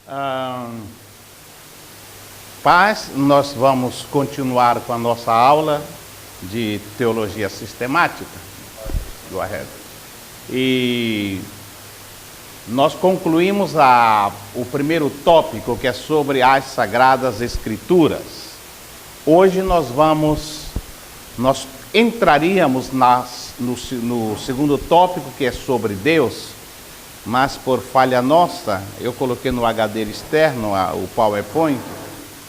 Ah, Paz, nós vamos continuar com a nossa aula de teologia sistemática. Go ahead. E nós concluímos o primeiro tópico, que é sobre as Sagradas Escrituras. Hoje nós entraríamos no segundo tópico, que é sobre Deus, mas por falha nossa, eu coloquei no HD externo o PowerPoint,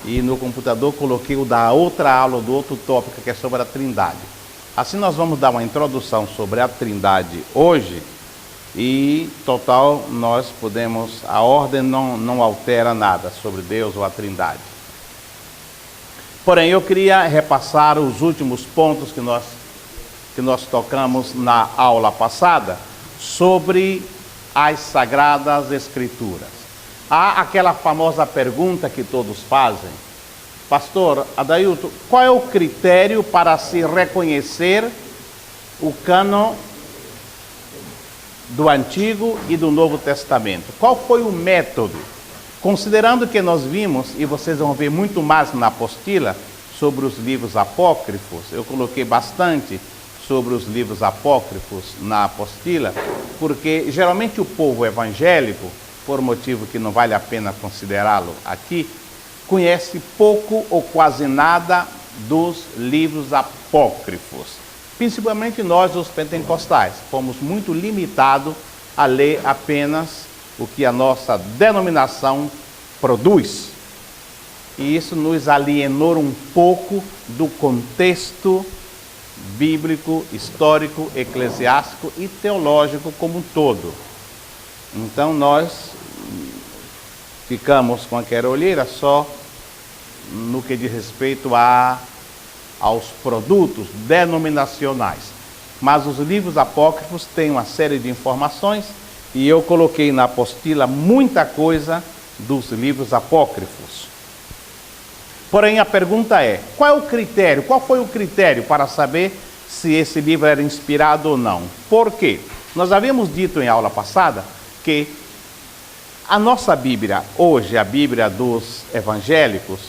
e no computador coloquei o da outra aula, do outro tópico, que é sobre a Trindade. Assim nós vamos dar uma introdução sobre a Trindade hoje, e total nós podemos, a ordem não altera nada sobre Deus ou a Trindade. Porém, eu queria repassar os últimos pontos que nós tocamos na aula passada sobre as Sagradas Escrituras. Há aquela famosa pergunta que todos fazem: Pastor Adailton, qual é o critério para se reconhecer o cânon do Antigo e do Novo Testamento? Qual foi o método? Considerando que nós vimos, e vocês vão ver muito mais na apostila, sobre os livros apócrifos, eu coloquei bastante sobre os livros apócrifos na apostila, porque geralmente o povo evangélico, por motivo que não vale a pena considerá-lo aqui, conhece pouco ou quase nada dos livros apócrifos. Principalmente nós, os pentecostais, fomos muito limitados a ler apenas o que a nossa denominação produz. E isso nos alienou um pouco do contexto bíblico, histórico, eclesiástico e teológico como um todo. Então nós ficamos com aquela olheira só no que diz respeito aos produtos denominacionais. Mas os livros apócrifos têm uma série de informações, e eu coloquei na apostila muita coisa dos livros apócrifos. Porém, a pergunta é: qual foi o critério para saber se esse livro era inspirado ou não? Por quê? Nós havíamos dito em aula passada que a nossa Bíblia, hoje a Bíblia dos evangélicos,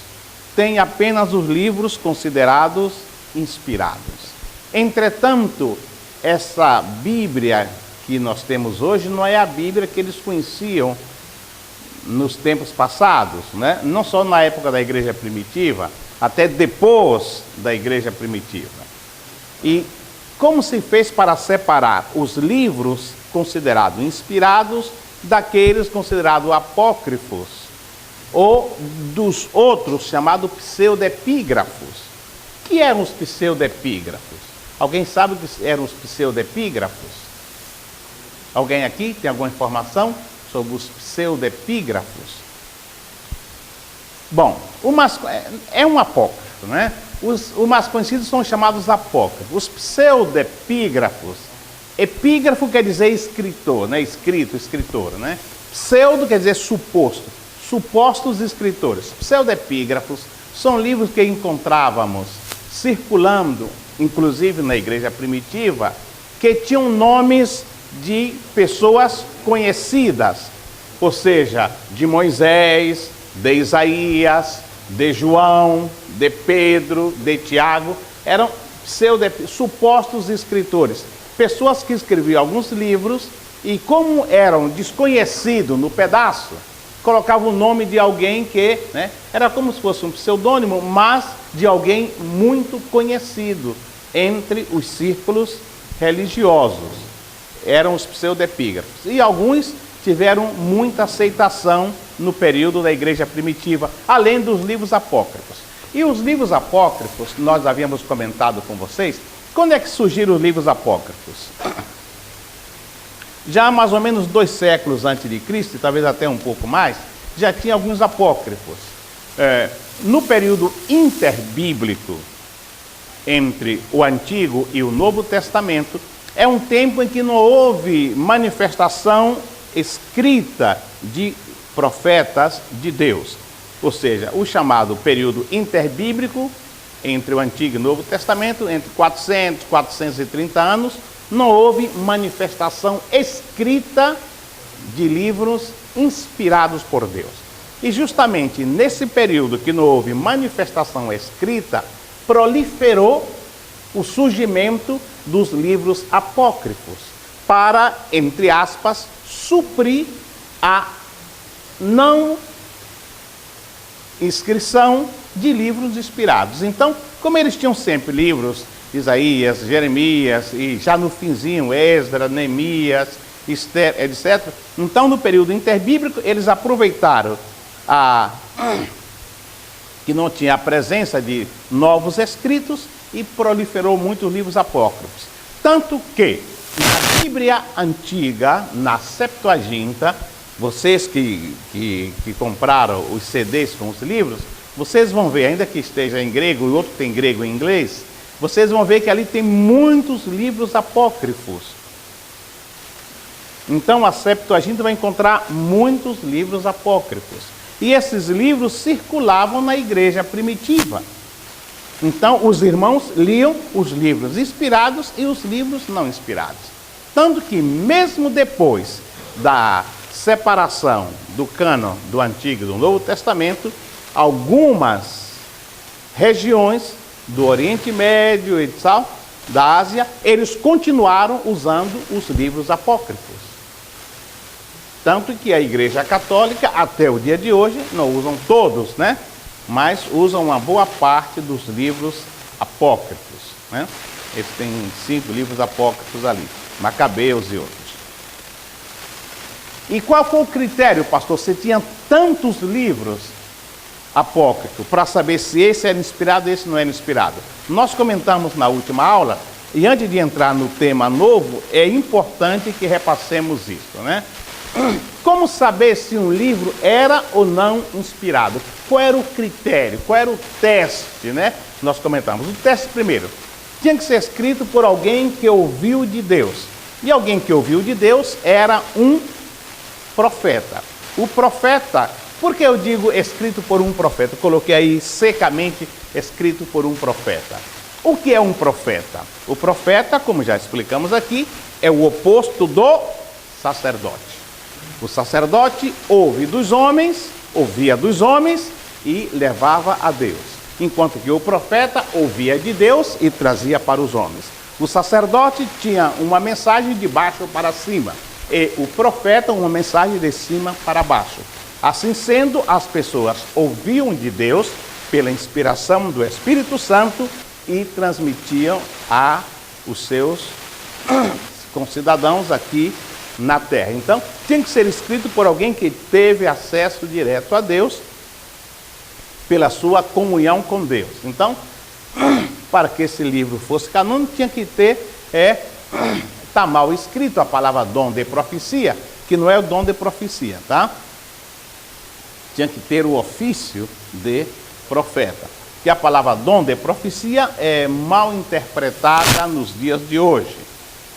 tem apenas os livros considerados inspirados. Entretanto, essa Bíblia que nós temos hoje não é a Bíblia que eles conheciam nos tempos passados, né? Não só na época da igreja primitiva, até depois da igreja primitiva. E como se fez para separar os livros considerados inspirados daqueles considerados apócrifos, ou dos outros chamados pseudepígrafos? O que eram os pseudepígrafos? Alguém sabe o que eram os pseudepígrafos? Alguém aqui tem alguma informação sobre os pseudepígrafos? Bom, é um apócrifo, né? Os mais conhecidos são chamados apócrifos. Os pseudepígrafos, epígrafo quer dizer escritor, né? Escritor, né? Pseudo quer dizer suposto, supostos escritores. Pseudepígrafos são livros que encontrávamos circulando, inclusive na igreja primitiva, que tinham nomes de pessoas conhecidas, ou seja, de Moisés, de Isaías, de João, de Pedro, de Tiago. Eram supostos escritores, pessoas que escreviam alguns livros e, como eram desconhecidos no pedaço, colocavam o nome de alguém que, né, era como se fosse um pseudônimo, mas de alguém muito conhecido entre os círculos religiosos. Eram os pseudepígrafos. E alguns tiveram muita aceitação no período da igreja primitiva, além dos livros apócrifos. E os livros apócrifos, nós havíamos comentado com vocês, quando é que surgiram os livros apócrifos? Já há mais ou menos 2 séculos antes de Cristo, talvez até um pouco mais, já tinha alguns apócrifos. No período interbíblico, entre o Antigo e o Novo Testamento, é um tempo em que não houve manifestação escrita de profetas de Deus. Ou seja, o chamado período interbíblico, entre o Antigo e o Novo Testamento, entre 400 e 430 anos, não houve manifestação escrita de livros inspirados por Deus. E justamente nesse período que não houve manifestação escrita, proliferou o surgimento dos livros apócrifos para, entre aspas, suprir a não inscrição de livros inspirados. Então, como eles tinham sempre livros, Isaías, Jeremias, e já no finzinho, Esdras, Neemias, Esther, etc. Então, no período interbíblico, eles aproveitaram que não tinha a presença de novos escritos e proliferou muitos livros apócrifos. Tanto que, na Bíblia antiga, na Septuaginta, vocês que compraram os CDs com os livros, vocês vão ver, ainda que esteja em grego e outro tem grego e inglês, vocês vão ver que ali tem muitos livros apócrifos. Então a Septuaginta vai encontrar muitos livros apócrifos. E esses livros circulavam na igreja primitiva. Então os irmãos liam os livros inspirados e os livros não inspirados. Tanto que mesmo depois da separação do cânon do Antigo e do Novo Testamento, algumas regiões do Oriente Médio e tal, da Ásia, eles continuaram usando os livros apócrifos. Tanto que a Igreja Católica, até o dia de hoje, não usam todos, né? Mas usam uma boa parte dos livros apócrifos, né? Eles têm 5 livros apócrifos ali, Macabeus e outros. E qual foi o critério, pastor? Você tinha tantos livros apócrifos para saber se esse era inspirado e esse não era inspirado. Nós comentamos na última aula, e antes de entrar no tema novo, é importante que repassemos isso, né? Como saber se um livro era ou não inspirado? Qual era o critério? Qual era o teste, né? Nós comentamos. O teste primeiro, tinha que ser escrito por alguém que ouviu de Deus. E alguém que ouviu de Deus era um profeta. O profeta, por que eu digo escrito por um profeta? Eu coloquei aí secamente escrito por um profeta. O que é um profeta? O profeta, como já explicamos aqui, é o oposto do sacerdote. O sacerdote ouvia dos homens e levava a Deus. Enquanto que o profeta ouvia de Deus e trazia para os homens. O sacerdote tinha uma mensagem de baixo para cima. E o profeta uma mensagem de cima para baixo. Assim sendo, as pessoas ouviam de Deus pela inspiração do Espírito Santo e transmitiam a os seus concidadãos aqui na terra. Então, tinha que ser escrito por alguém que teve acesso direto a Deus pela sua comunhão com Deus. Então, para que esse livro fosse canônico, tinha que ter está mal escrito a palavra dom de profecia, que não é o dom de profecia, tá? Tinha que ter o ofício de profeta. Que a palavra dom de profecia é mal interpretada nos dias de hoje.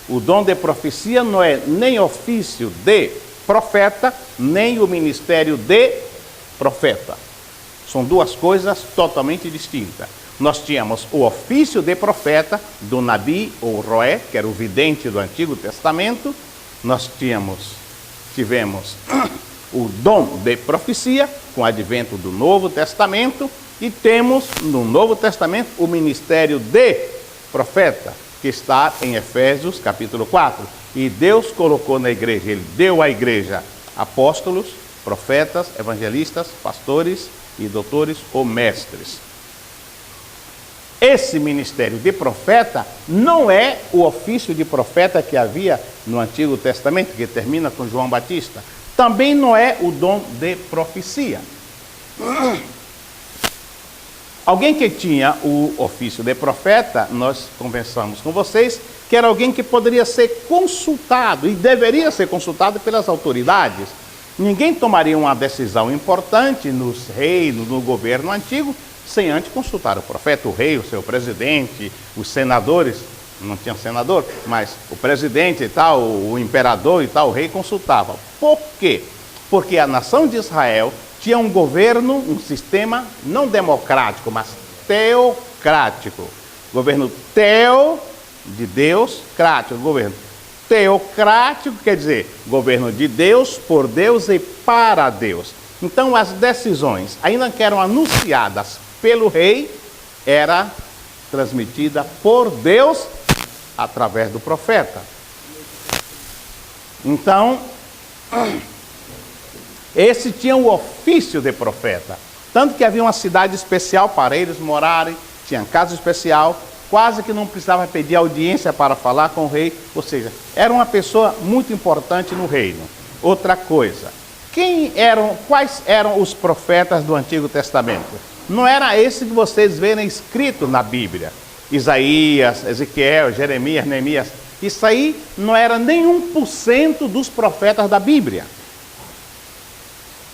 O dom de profecia não é nem ofício de profeta, nem o ministério de profeta. São duas coisas totalmente distintas. Nós tínhamos o ofício de profeta do Nabi ou Roé, que era o vidente do Antigo Testamento. Nós tivemos o dom de profecia com o advento do Novo Testamento. E temos no Novo Testamento o ministério de profeta, que está em Efésios capítulo 4. E Deus colocou na igreja, Ele deu à igreja apóstolos, profetas, evangelistas, pastores e doutores ou mestres. Esse ministério de profeta não é o ofício de profeta que havia no Antigo Testamento, que termina com João Batista. Também não é o dom de profecia. Alguém que tinha o ofício de profeta, nós conversamos com vocês, que era alguém que poderia ser consultado e deveria ser consultado pelas autoridades. Ninguém tomaria uma decisão importante nos reinos, no governo antigo, sem antes consultar o profeta, o rei, o seu presidente, os senadores, não tinha senador, mas o presidente e tal, o imperador e tal, o rei consultava. Por quê? Porque a nação de Israel tinha um governo, um sistema não democrático, mas teocrático. Governo teo, de Deus, crático, governo. Teocrático quer dizer governo de Deus, por Deus e para Deus. Então as decisões, ainda que eram anunciadas pelo rei, era transmitida por Deus através do profeta. Então, esse tinha o ofício de profeta. Tanto que havia uma cidade especial para eles morarem, tinha casa especial, quase que não precisava pedir audiência para falar com o rei. Ou seja, era uma pessoa muito importante no reino. Outra coisa, quais eram os profetas do Antigo Testamento? Não era esse que vocês verem escrito na Bíblia. Isaías, Ezequiel, Jeremias, Neemias. Isso aí não era nem 1% dos profetas da Bíblia.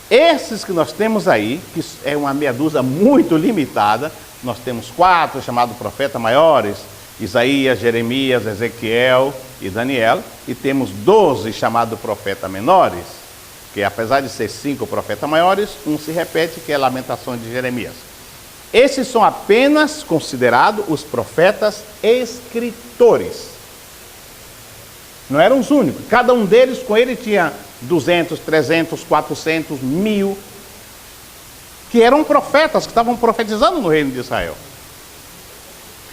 Esses que nós temos aí, que é uma meia dúzia muito limitada, nós temos 4 chamados profetas maiores, Isaías, Jeremias, Ezequiel e Daniel, e temos 12 chamados profetas menores, que apesar de ser 5 profetas maiores, um se repete, que é a Lamentações de Jeremias. Esses são apenas considerados os profetas escritores. Não eram os únicos. Cada um deles, com ele, tinha 200, 300, 400, 1000, que eram profetas, que estavam profetizando no reino de Israel.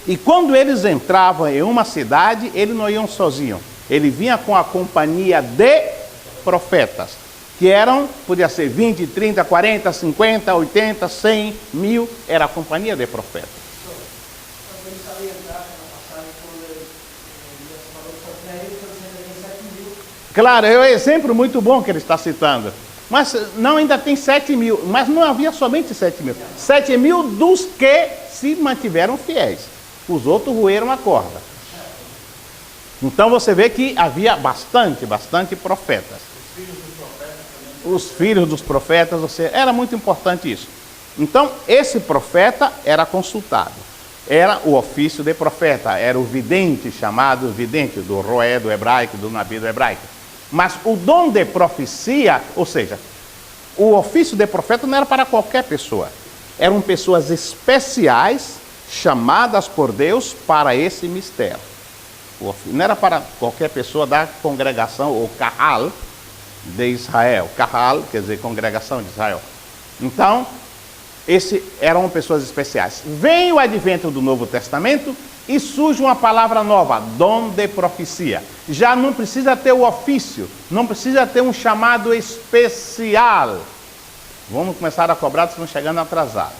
E quando eles entravam em uma cidade, eles não iam sozinhos. Ele vinha com a companhia de profetas, que eram, podia ser 20, 30, 40, 50, 80, 100, 1000, era a companhia de profetas. Claro, é um exemplo muito bom que ele está citando. Mas não, ainda tem 7.000, mas não havia somente 7.000. 7.000 dos que se mantiveram fiéis. Os outros roeram a corda. Então você vê que havia bastante profetas. Os filhos dos profetas, era muito importante isso. Então, esse profeta era consultado. Era o ofício de profeta, era o vidente, chamado vidente, do roé do hebraico, do nabi do hebraico. Mas o dom de profecia, ou seja, o ofício de profeta não era para qualquer pessoa. Eram pessoas especiais, chamadas por Deus para esse mistério. Não era para qualquer pessoa da congregação, ou Kahal, de Israel. Kahal quer dizer congregação de Israel. Então, eram pessoas especiais. Vem o advento do Novo Testamento e surge uma palavra nova, dom de profecia. Já não precisa ter o ofício, não precisa ter um chamado especial. Vamos começar a cobrar, se não chegando atrasado.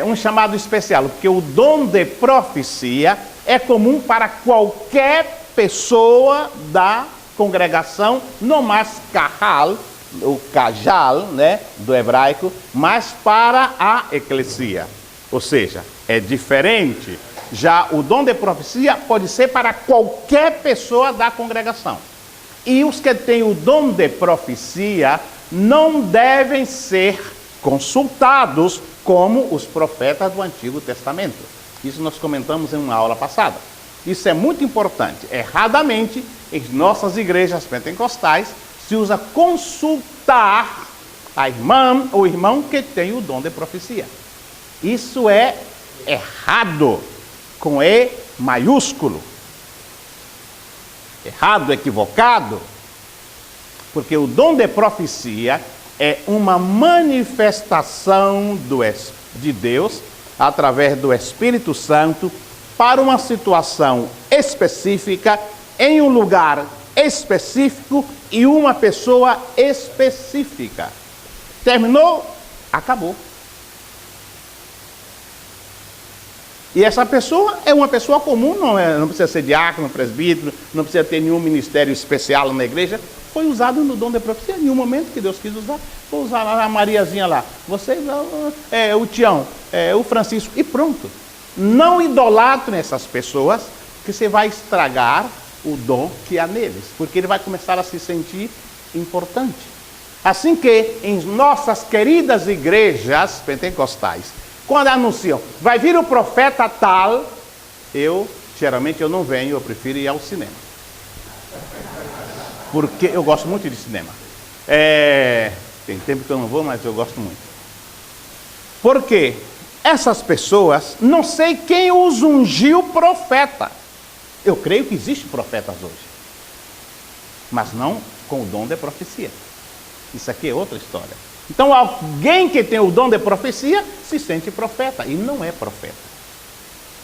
Um chamado especial, porque o dom de profecia é comum para qualquer pessoa da congregação, não mais kahal, o kajal, né, do hebraico, mas para a eclesia. Ou seja, é diferente. Já o dom de profecia pode ser para qualquer pessoa da congregação. E os que têm o dom de profecia não devem ser consultados como os profetas do Antigo Testamento. Isso nós comentamos em uma aula passada. Isso é muito importante. Erradamente, em nossas igrejas pentecostais, se usa consultar a irmã ou irmão que tem o dom de profecia. Isso é errado, com E maiúsculo. Errado, equivocado, porque o dom de profecia é uma manifestação de Deus, através do Espírito Santo, para uma situação específica, em um lugar específico e uma pessoa específica. Terminou? Acabou. E essa pessoa é uma pessoa comum, não precisa ser diácono, presbítero, não precisa ter nenhum ministério especial na igreja. Foi usado no dom de profecia, em nenhum momento que Deus quis usar. Vou usar a Mariazinha lá, você, o Tião, o Francisco, e pronto. Não idolatrem essas pessoas, que você vai estragar o dom que há neles, porque ele vai começar a se sentir importante. Assim que em nossas queridas igrejas pentecostais, quando anunciam, vai vir o profeta tal, geralmente eu não venho, eu prefiro ir ao cinema. Porque eu gosto muito de cinema. Tem tempo que eu não vou, mas eu gosto muito. Porque essas pessoas, não sei quem os ungiu profeta. Eu creio que existem profetas hoje, mas não com o dom de profecia. Isso aqui é outra história. Então, alguém que tem o dom de profecia se sente profeta e não é profeta.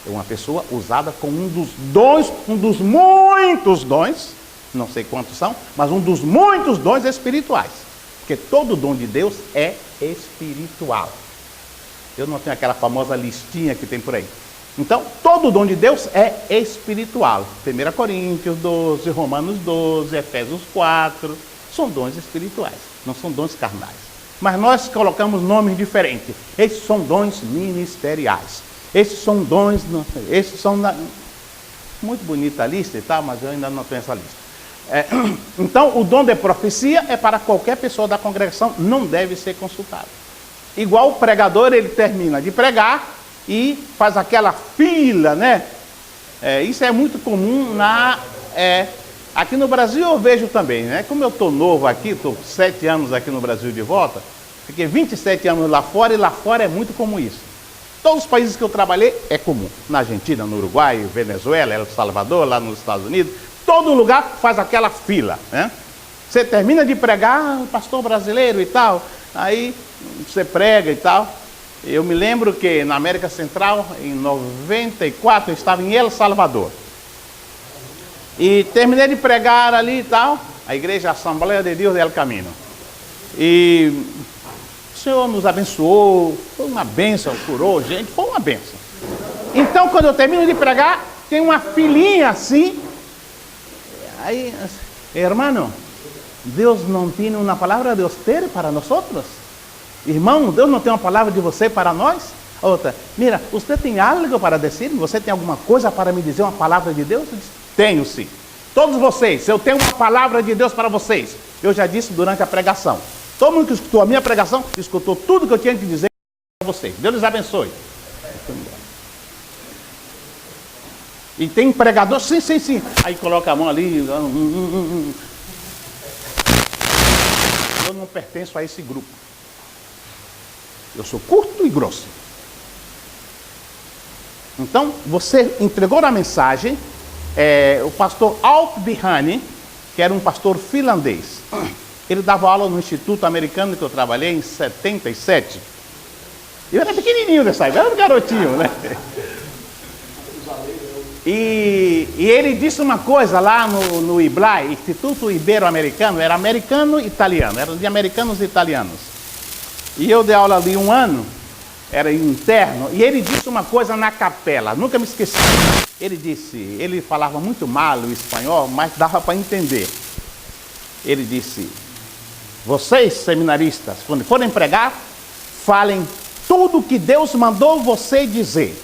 É uma pessoa usada com um dos dons, um dos muitos dons, não sei quantos são, mas um dos muitos dons espirituais. Porque todo dom de Deus é espiritual. Eu não tenho aquela famosa listinha que tem por aí. Então, todo dom de Deus é espiritual. 1 Coríntios 12, Romanos 12, Efésios 4, são dons espirituais, não são dons carnais. Mas nós colocamos nomes diferentes. Esses são dons ministeriais. Esses são dons, esses são... Muito bonita a lista e tal, mas eu ainda não tenho essa lista. Então, o dom de profecia é para qualquer pessoa da congregação, não deve ser consultado. Igual o pregador, ele termina de pregar e faz aquela fila, né? Isso é muito comum aqui no Brasil eu vejo também, né? Como eu estou novo aqui, estou 7 anos aqui no Brasil de volta, fiquei 27 anos lá fora e lá fora é muito comum isso. Todos os países que eu trabalhei é comum. Na Argentina, no Uruguai, Venezuela, El Salvador, lá nos Estados Unidos, todo lugar faz aquela fila, né? Você termina de pregar, pastor brasileiro e tal, aí você prega e tal. Eu me lembro que na América Central, em 94, eu estava em El Salvador. E terminei de pregar ali e tal, a igreja Assembleia de Deus del Camino. E o Senhor nos abençoou, foi uma bênção, curou gente, foi uma bênção. Então, quando eu termino de pregar, tem uma filinha assim. Aí, hermano, Deus não tem uma palavra de você para nós outros? Irmão, Deus não tem uma palavra de você para nós? Outra, mira, você tem algo para dizer? Você tem alguma coisa para me dizer, uma palavra de Deus? Eu disse, tenho sim. Todos vocês, eu tenho uma palavra de Deus para vocês. Eu já disse durante a pregação. Todo mundo que escutou a minha pregação, escutou tudo que eu tinha que dizer para vocês. Deus lhes abençoe. E tem pregador, sim. Aí coloca a mão ali. Eu não pertenço a esse grupo. Eu sou curto e grosso. Então, você entregou a mensagem. O pastor Alp Bihani, que era um pastor finlandês, ele dava aula no Instituto Americano que eu trabalhei em 77. Eu era pequenininho nessa época, era um garotinho, né? E ele disse uma coisa lá no IBLAI, Instituto Ibero-Americano, era americano-italiano, era de americanos e italianos. E eu dei aula ali 1 ano, era interno, e ele disse uma coisa na capela, nunca me esqueci. Ele falava muito mal o espanhol, mas dava para entender. Ele disse, vocês seminaristas, quando forem pregar, falem tudo que Deus mandou você dizer.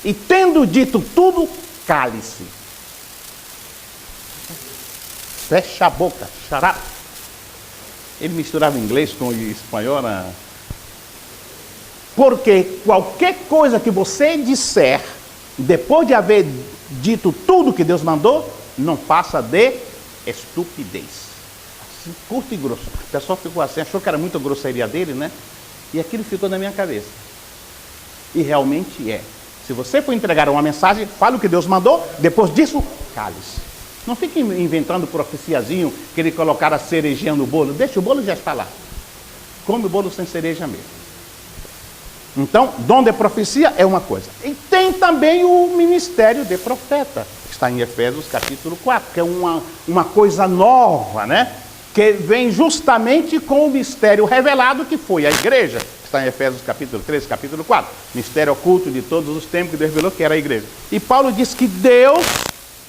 E tendo dito tudo, cale-se. Fecha a boca, shut up. Ele misturava inglês com espanhol. Porque qualquer coisa que você disser, depois de haver dito tudo que Deus mandou, não passa de estupidez. Assim, curto e grosso. O pessoal ficou assim, achou que era muita grosseria dele, né? E aquilo ficou na minha cabeça. E realmente é. Se você for entregar uma mensagem, fale o que Deus mandou, depois disso, cale-se. Não fique inventando profeciazinho, querer colocar a cerejinha no bolo. Deixa o bolo já está lá. Come o bolo sem cereja mesmo. Então, dom de profecia é uma coisa. E tem também o ministério de profeta, que está em Efésios capítulo 4, que é uma coisa nova, né? Que vem justamente com o mistério revelado que foi a igreja. Está em Efésios capítulo 3, capítulo 4. Mistério oculto de todos os tempos que Deus revelou que era a igreja. E Paulo diz que Deus,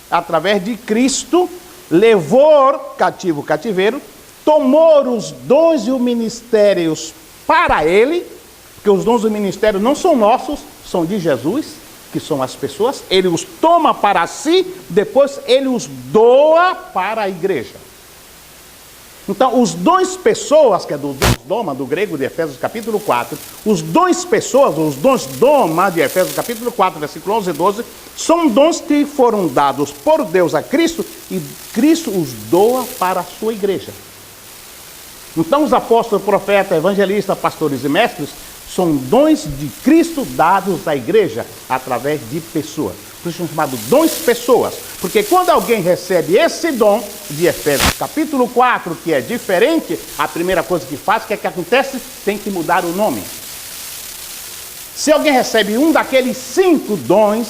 através de Cristo, levou cativo o cativeiro, tomou os dons e os ministérios para ele, porque os dons do ministério não são nossos, são de Jesus, que são as pessoas. Ele os toma para si, depois ele os doa para a igreja. Então, os dons pessoas, que é do doma, do grego de Efésios capítulo 4, os dons pessoas, os dons doma de Efésios capítulo 4, versículo 11 e 12, são dons que foram dados por Deus a Cristo e Cristo os doa para a sua igreja. Então, os apóstolos, profetas, evangelistas, pastores e mestres são dons de Cristo dados à igreja através de pessoas. Por isso são chamados dons pessoas. Porque quando alguém recebe esse dom de Efésios capítulo 4, que é diferente, a primeira coisa que faz, o que é que acontece? Tem que mudar o nome. Se alguém recebe um daqueles 5 dons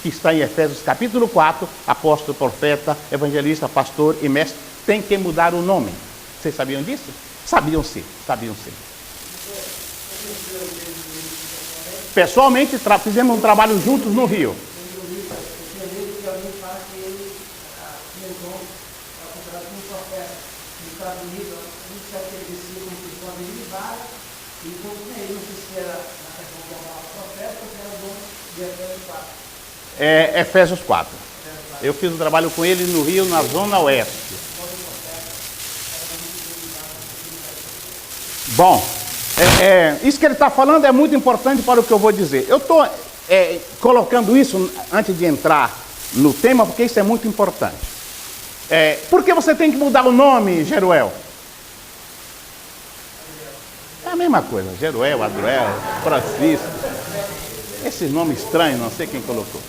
que está em Efésios capítulo 4, apóstolo, profeta, evangelista, pastor e mestre, tem que mudar o nome. Vocês sabiam disso? Sabiam sim. Pessoalmente, fizemos um trabalho juntos no Rio. É Efésios 4. Eu fiz um trabalho com ele no Rio, na Zona Oeste. Bom, isso que ele está falando é muito importante para o que eu vou dizer. Eu estou colocando isso antes de entrar no tema, porque isso é muito importante. Por que você tem que mudar o nome, Jeruel? É a mesma coisa, Jeruel, Adruel, Francisco. Esses nomes estranhos, não sei quem colocou.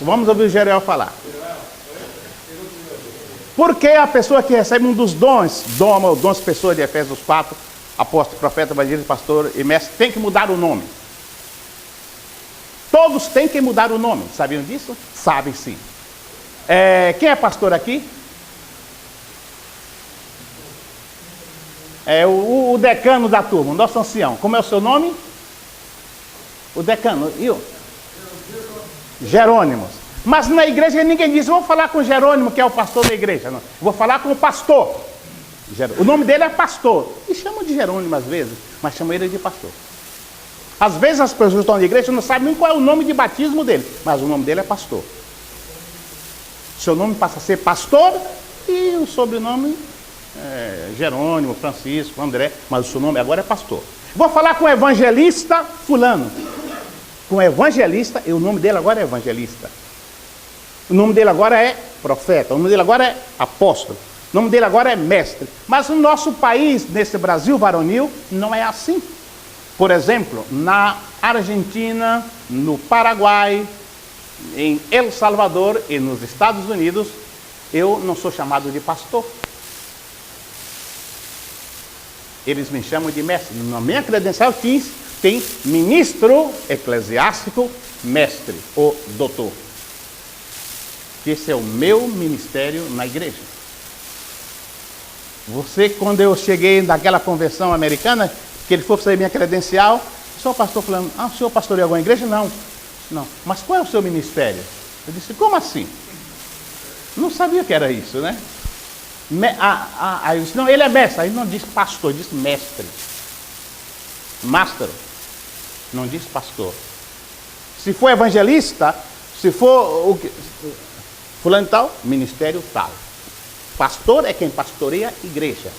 Vamos ouvir o Jeruel falar. Por que a pessoa que recebe um dos dons pessoas de Efésios 4, apóstolo, profeta, evangelista, pastor e mestre, tem que mudar o nome? Todos têm que mudar o nome. Sabiam disso? Sabem sim. Quem é pastor aqui? O decano da turma, o nosso ancião. Como é o seu nome? O decano. Jerônimo. Mas na igreja ninguém diz, vou falar com Jerônimo, que é o pastor da igreja. Não. Vou falar com o pastor. O nome dele é pastor. E chamam de Jerônimo às vezes, mas chamam ele de pastor. Às vezes as pessoas que estão na igreja não sabem nem qual é o nome de batismo dele, mas o nome dele é pastor. Seu nome passa a ser pastor e o sobrenome é Jerônimo, Francisco, André, mas o seu nome agora é pastor. Vou falar com o evangelista fulano. Com o evangelista, e o nome dele agora é evangelista. O nome dele agora é profeta, o nome dele agora é apóstolo, o nome dele agora é mestre. Mas no nosso país, nesse Brasil varonil, não é assim. Por exemplo, na Argentina, no Paraguai, em El Salvador e nos Estados Unidos, eu não sou chamado de pastor. Eles me chamam de mestre. Na minha credencial tem ministro eclesiástico, mestre ou doutor. Esse é o meu ministério na igreja. Quando eu cheguei naquela convenção americana, que ele foi fazer minha credencial, o senhor pastor falando, o senhor pastoreia alguma igreja? Não. Mas qual é o seu ministério? Eu disse, como assim? Não sabia que era isso, né? Aí eu disse, não, ele é mestre. Aí não disse pastor, disse mestre. Master. Não disse pastor. Se for evangelista, se for fulano tal, ministério tal. Pastor é quem pastoreia a igreja,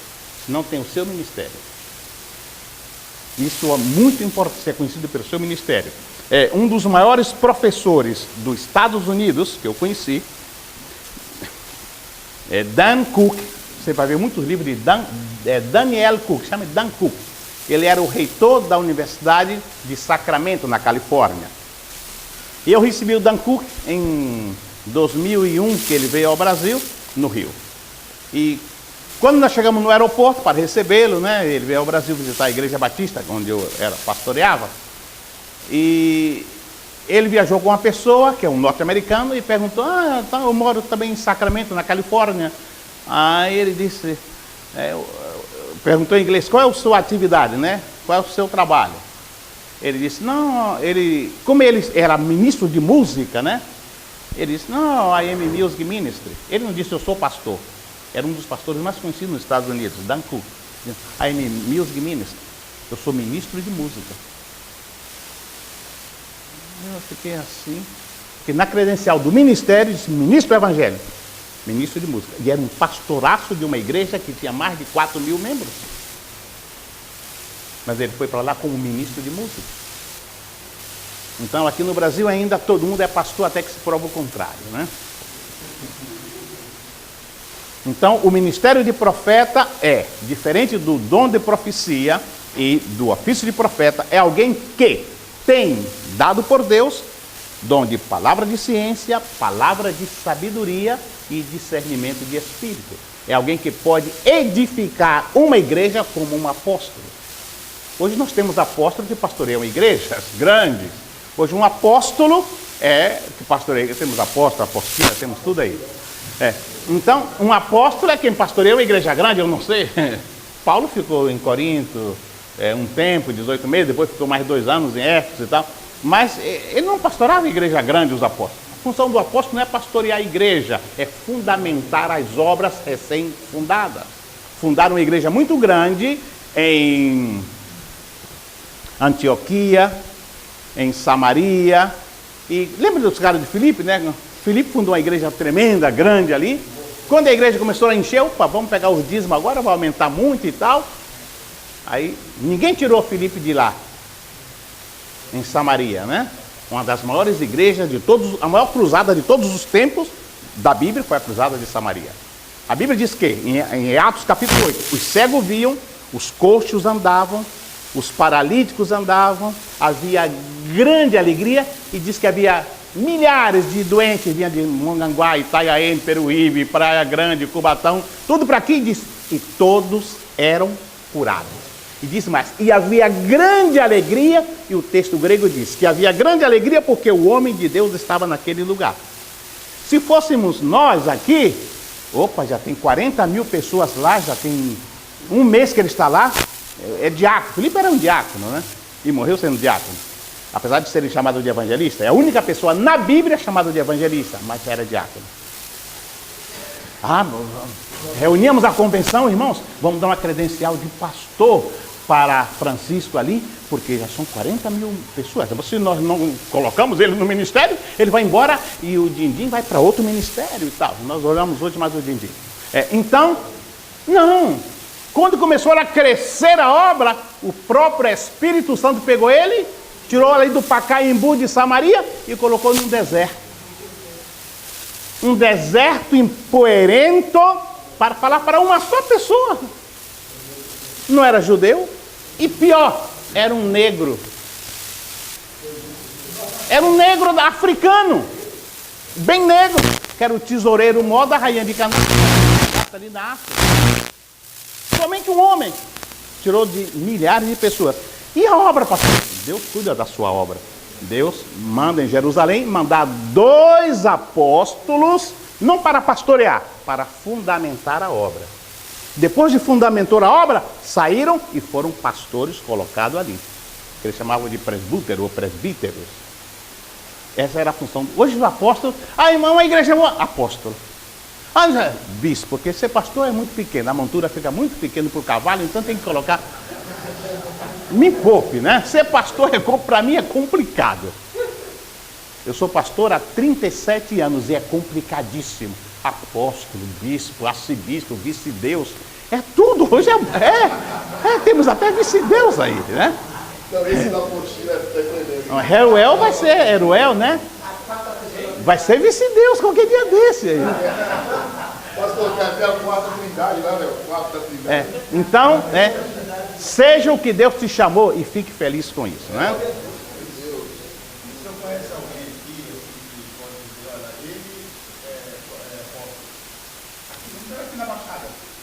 não tem o seu ministério. Isso é muito importante ser conhecido pelo seu ministério. Um dos maiores professores dos Estados Unidos, que eu conheci, é Dan Cook. Você vai ver muitos livros de Daniel Cook, chama de Dan Cook. Ele era o reitor da Universidade de Sacramento, na Califórnia. E eu recebi o Dan Cook em 2001, que ele veio ao Brasil, no Rio. E quando nós chegamos no aeroporto para recebê-lo, né, ele veio ao Brasil visitar a Igreja Batista, onde eu pastoreava. E ele viajou com uma pessoa, que é um norte-americano, e perguntou, eu moro também em Sacramento, na Califórnia. Aí ele disse, perguntou em inglês, qual é a sua atividade, né? Qual é o seu trabalho? Ele disse, como ele era ministro de música, né? Ele disse, I am a music ministry. Ele não disse, eu sou pastor. Era um dos pastores mais conhecidos nos Estados Unidos, Dan Cook. I am a music ministry. Eu sou ministro de música. Eu fiquei assim, porque na credencial do ministério, disse ministro evangélico, ministro de música. E era um pastoraço de uma igreja que tinha mais de 4 mil membros. Mas ele foi para lá como ministro de música. Então aqui no Brasil ainda todo mundo é pastor até que se prova o contrário, né? Então o ministério de profeta é diferente do dom de profecia e do ofício de profeta. É alguém que tem, dado por Deus, dom de palavra de ciência, palavra de sabedoria e discernimento de espírito. É alguém que pode edificar uma igreja como um apóstolo. Hoje nós temos apóstolos que pastoreiam igrejas grandes. Hoje um apóstolo que pastoreia, temos apóstolo, apostina, temos tudo aí. Então, um apóstolo é quem pastoreia uma igreja grande, eu não sei. Paulo ficou em Corinto um tempo, 18 meses, depois ficou mais 2 anos em Éfeso e tal. Mas ele não pastorava igreja grande, os apóstolos. A função do apóstolo não é pastorear a igreja, é fundamentar as obras recém-fundadas. Fundaram uma igreja muito grande em Antioquia, em Samaria. E lembra dos caras de Filipe, né? Filipe fundou uma igreja tremenda, grande ali. Quando a igreja começou a encher, opa, vamos pegar os dízimos agora, vai aumentar muito e tal. Aí ninguém tirou Filipe de lá, em Samaria, né? Uma das maiores igrejas de todos, a maior cruzada de todos os tempos da Bíblia foi a cruzada de Samaria. A Bíblia diz que, em Atos capítulo 8, os cegos viam, os coxos andavam, os paralíticos andavam, havia grande alegria, e diz que havia milhares de doentes, vinham de Mongaguá, Itanhaém, Peruíbe, Praia Grande, Cubatão, tudo para aqui, diz, e todos eram curados. E diz mais, e havia grande alegria, e o texto grego diz que havia grande alegria porque o homem de Deus estava naquele lugar. Se fôssemos nós aqui, opa, já tem 40 mil pessoas lá, já tem um mês que ele está lá, é diácono. Filipe era um diácono, né? E morreu sendo diácono. Apesar de serem chamados de evangelista, é a única pessoa na Bíblia chamada de evangelista, mas era diácono. Reuníamos a convenção, irmãos, vamos dar uma credencial de pastor para Francisco ali, porque já são 40 mil pessoas. Se nós não colocamos ele no ministério, ele vai embora e o Dindim vai para outro ministério e tal. Nós olhamos hoje mais o Dindim. Então, não. Quando começou a crescer a obra, o próprio Espírito Santo pegou ele, tirou ele do Pacaembu de Samaria e colocou num deserto. Um deserto empoeirento para falar para uma só pessoa. Não era judeu e pior, era um negro. Era um negro africano, bem negro, que era o tesoureiro mó da rainha de Canaã, ali na África. Somente um homem tirou de milhares de pessoas. E a obra, pastor? Deus cuida da sua obra. Deus manda em Jerusalém mandar 2 apóstolos, não para pastorear, para fundamentar a obra. Depois de fundamentar a obra, saíram e foram pastores colocados ali. Que eles chamavam de presbítero ou presbíteros. Essa era a função. Hoje os apóstolos, irmão, a igreja é um apóstolo. Bispo, porque ser pastor é muito pequeno, a montura fica muito pequena para o cavalo, então tem que colocar. Me poupe, né? Ser pastor para mim é complicado. Eu sou pastor há 37 anos e é complicadíssimo. Apóstolo, bispo, arcebispo, vice-deus, é tudo. Hoje temos até vice-deus aí, né? Então esse da apostila é tremendo. Heruel vai ser, Heruel, né? Vai ser vice-deus qualquer dia desse aí. Pastor, quer até a 4ª trindade lá, né? 4ª trindade. Então, seja o que Deus te chamou e fique feliz com isso, né?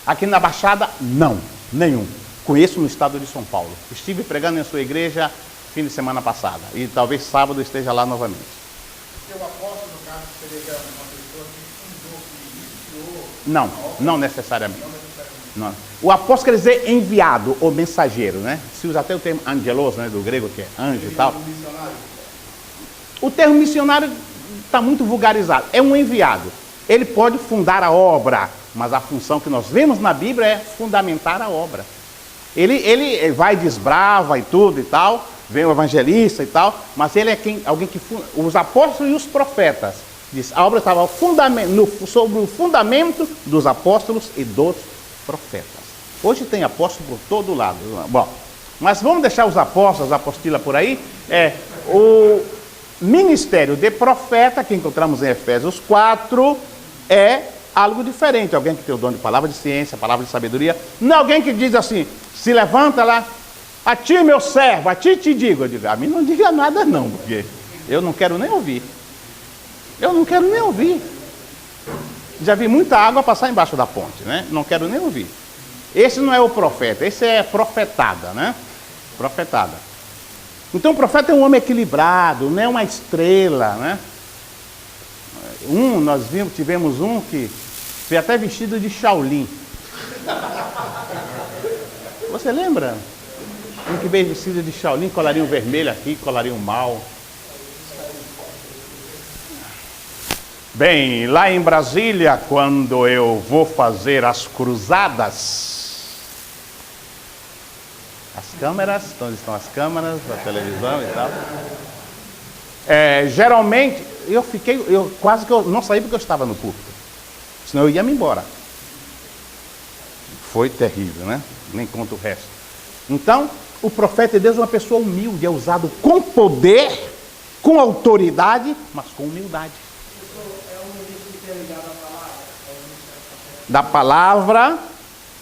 Aqui na Baixada, não, nenhum. Conheço no estado de São Paulo. Estive pregando em sua igreja fim de semana passada. E talvez sábado esteja lá novamente. Porque o apóstolo, no caso, seria uma pessoa que fundou, que iniciou. Não necessariamente. Não. O apóstolo quer dizer enviado ou mensageiro, né? Se usa até o termo angelos, né, do grego, que é anjo e tal. O termo missionário está muito vulgarizado. É um enviado. Ele pode fundar a obra, mas a função que nós vemos na Bíblia é fundamentar a obra. Ele vai, desbrava e tudo e tal, vem o evangelista e tal, mas ele é alguém que funda. Os apóstolos e os profetas. Diz, a obra estava sobre o fundamento dos apóstolos e dos profetas. Hoje tem apóstolo por todo lado. Bom, mas vamos deixar os apóstolos, a apostila por aí. O ministério de profeta, que encontramos em Efésios 4, é algo diferente. Alguém que tem o dom de palavra de ciência, palavra de sabedoria. Não alguém que diz assim, se levanta lá, a ti meu servo, a ti te digo. Eu digo, a mim não diga nada não, porque Eu não quero nem ouvir. Eu não quero nem ouvir. Já vi muita água passar embaixo da ponte, né? Não quero nem ouvir. Esse não é o profeta, esse é profetada, né? Profetada. Então o profeta é um homem equilibrado, não é uma estrela, né? Tivemos um que veio até vestido de Shaolin. Você lembra? Um que veio vestido de Shaolin, colarinho vermelho aqui, colarinho mal. Bem, lá em Brasília, quando eu vou fazer as cruzadas, as câmeras, onde estão as câmeras, a televisão e tal. Geralmente, quase que eu não saí porque eu estava no púlpito. Senão eu ia me embora. Foi terrível, né? Nem conto o resto. Então, o profeta de Deus é uma pessoa humilde, é usado com poder, com autoridade, mas com humildade. Da palavra,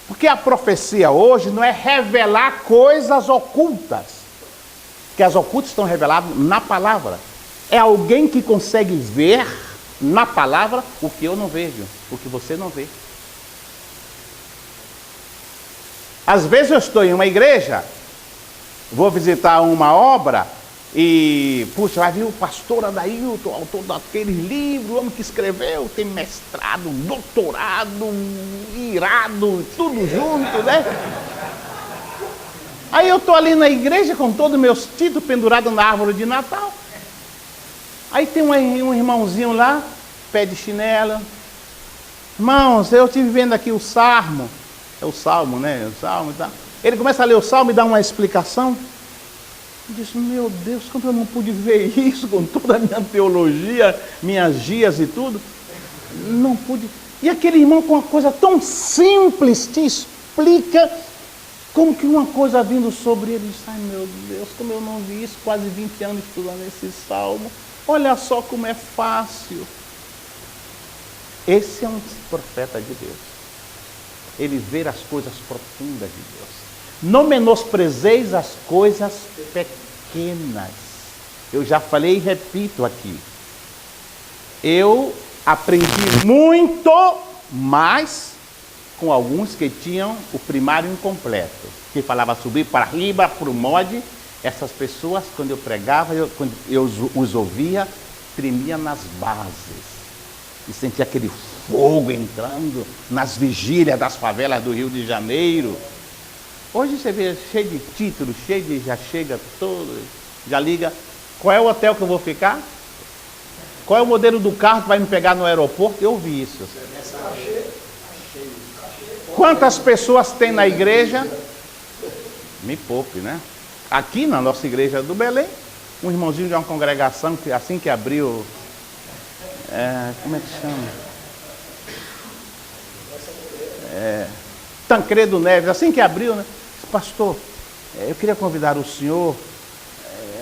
porque a profecia hoje não é revelar coisas ocultas, porque as ocultas estão reveladas na palavra. É alguém que consegue ver na palavra o que eu não vejo, o que você não vê. Às vezes eu estou em uma igreja, vou visitar uma obra e, puxa, vai vir o pastor Adailton, autor daquele livro, o homem que escreveu, tem mestrado, doutorado, irado, tudo junto, né? Aí eu estou ali na igreja com todos os meus títulos pendurados na árvore de Natal. Aí tem um irmãozinho lá, pé de chinelo. Irmãos, eu estive vendo aqui o Salmo. É o Salmo, né? O Salmo e tal. Ele começa a ler o Salmo e dá uma explicação. Eu disse, meu Deus, como eu não pude ver isso com toda a minha teologia, minhas guias e tudo. Não pude. E aquele irmão com uma coisa tão simples te explica como que uma coisa vindo sobre ele. Diz, ai meu Deus, como eu não vi isso, quase 20 anos estudando esse Salmo. Olha só como é fácil. Esse é um profeta de Deus. Ele vê as coisas profundas de Deus. Não menosprezeis as coisas pequenas. Eu já falei e repito aqui. Eu aprendi muito mais com alguns que tinham o primário incompleto. Que falava subir para riba, para o mod. Essas pessoas, quando eu pregava, quando eu os ouvia, tremia nas bases. E sentia aquele fogo entrando nas vigílias das favelas do Rio de Janeiro. Hoje você vê cheio de títulos, já chega todo, já liga. Qual é o hotel que eu vou ficar? Qual é o modelo do carro que vai me pegar no aeroporto? Eu ouvi isso. Quantas pessoas tem na igreja? Me poupe, né? Aqui na nossa igreja do Belém, um irmãozinho de uma congregação que assim que abriu, como é que chama? Tancredo Neves, assim que abriu, né? Pastor, eu queria convidar o senhor,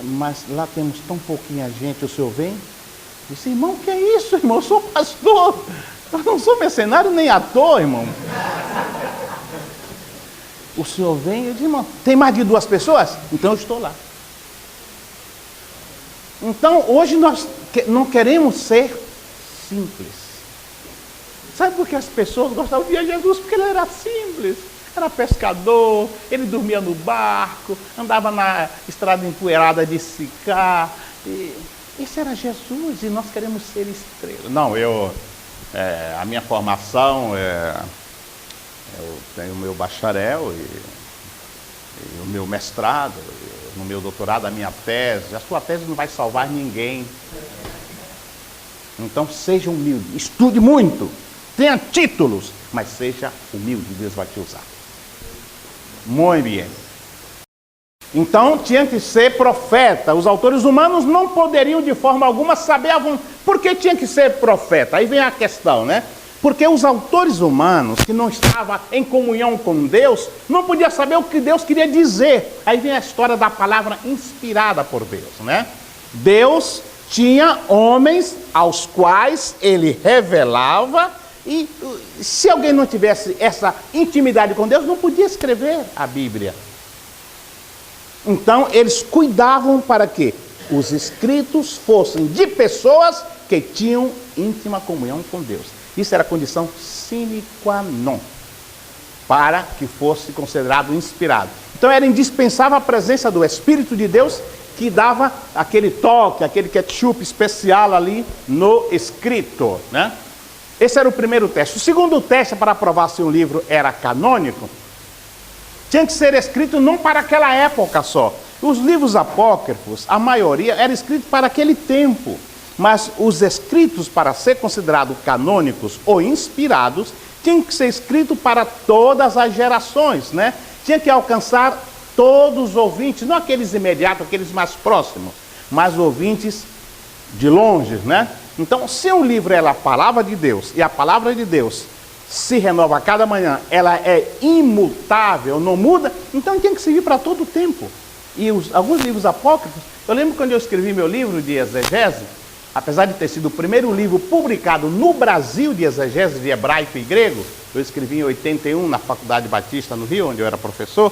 mas lá temos tão pouquinha gente, o senhor vem? Eu disse, irmão, que é isso, irmão? Eu sou pastor, eu não sou mercenário nem ator, irmão. O senhor vem? Eu disse, irmão, tem mais de 2 pessoas? Então eu estou lá. Então, hoje nós não queremos ser simples. Sabe por que as pessoas gostavam de Jesus? Porque ele era simples. Era pescador, ele dormia no barco, andava na estrada empoeirada de Sicar. Esse era Jesus e nós queremos ser estrelas. Não, a minha formação, eu tenho o meu bacharel e o meu mestrado, no meu doutorado, a minha tese. A sua tese não vai salvar ninguém. Então seja humilde, estude muito, tenha títulos, mas seja humilde, Deus vai te usar. Muito bem. Então tinha que ser profeta. Os autores humanos não poderiam de forma alguma saber por que tinha que ser profeta. Aí vem a questão, né? Porque os autores humanos que não estavam em comunhão com Deus não podiam saber o que Deus queria dizer. Aí vem a história da palavra inspirada por Deus, né? Deus tinha homens aos quais ele revelava. E se alguém não tivesse essa intimidade com Deus, não podia escrever a Bíblia. Então, eles cuidavam para quê? os escritos fossem de pessoas que tinham íntima comunhão com Deus. Isso era a condição sine qua non para que fosse considerado inspirado. Então era indispensável a presença do Espírito de Deus, que dava aquele toque, aquele ketchup especial ali no escrito, né? Esse era o primeiro teste. O segundo teste para provar se um livro era canônico, tinha que ser escrito não para aquela época só. Os livros apócrifos, a maioria, era escrito para aquele tempo. Mas os escritos, para ser considerados canônicos ou inspirados, tinham que ser escritos para todas as gerações, né? Tinha que alcançar todos os ouvintes, não aqueles imediatos, aqueles mais próximos, mas ouvintes de longe, né? Então, se um livro é a palavra de Deus, e a palavra de Deus se renova a cada manhã, ela é imutável, não muda, então tem que servir para todo o tempo. E alguns livros apócrifos, eu lembro quando eu escrevi meu livro de exegese, apesar de ter sido o primeiro livro publicado no Brasil de exegese de hebraico e grego, eu escrevi em 81 na Faculdade Batista no Rio, onde eu era professor,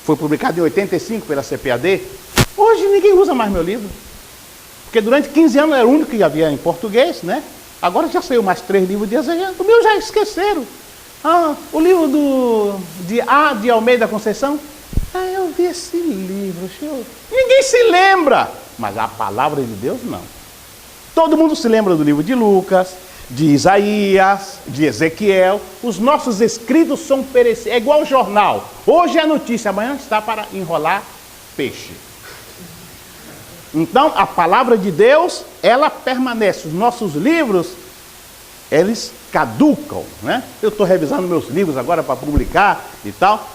foi publicado em 85 pela CPAD. Hoje ninguém usa mais meu livro, porque durante 15 anos era o único que havia em português, né? Agora já saiu mais 3 livros de exegese, o meu já esqueceram. O livro de Almeida Conceição, eu vi esse livro, ninguém se lembra, mas a palavra de Deus não. Todo mundo se lembra do livro de Lucas, de Isaías, de Ezequiel. Os nossos escritos são perecíveis. É igual jornal. Hoje é notícia, amanhã está para enrolar peixe. Então, a palavra de Deus, ela permanece. Os nossos livros, eles caducam, né? Eu estou revisando meus livros agora para publicar e tal.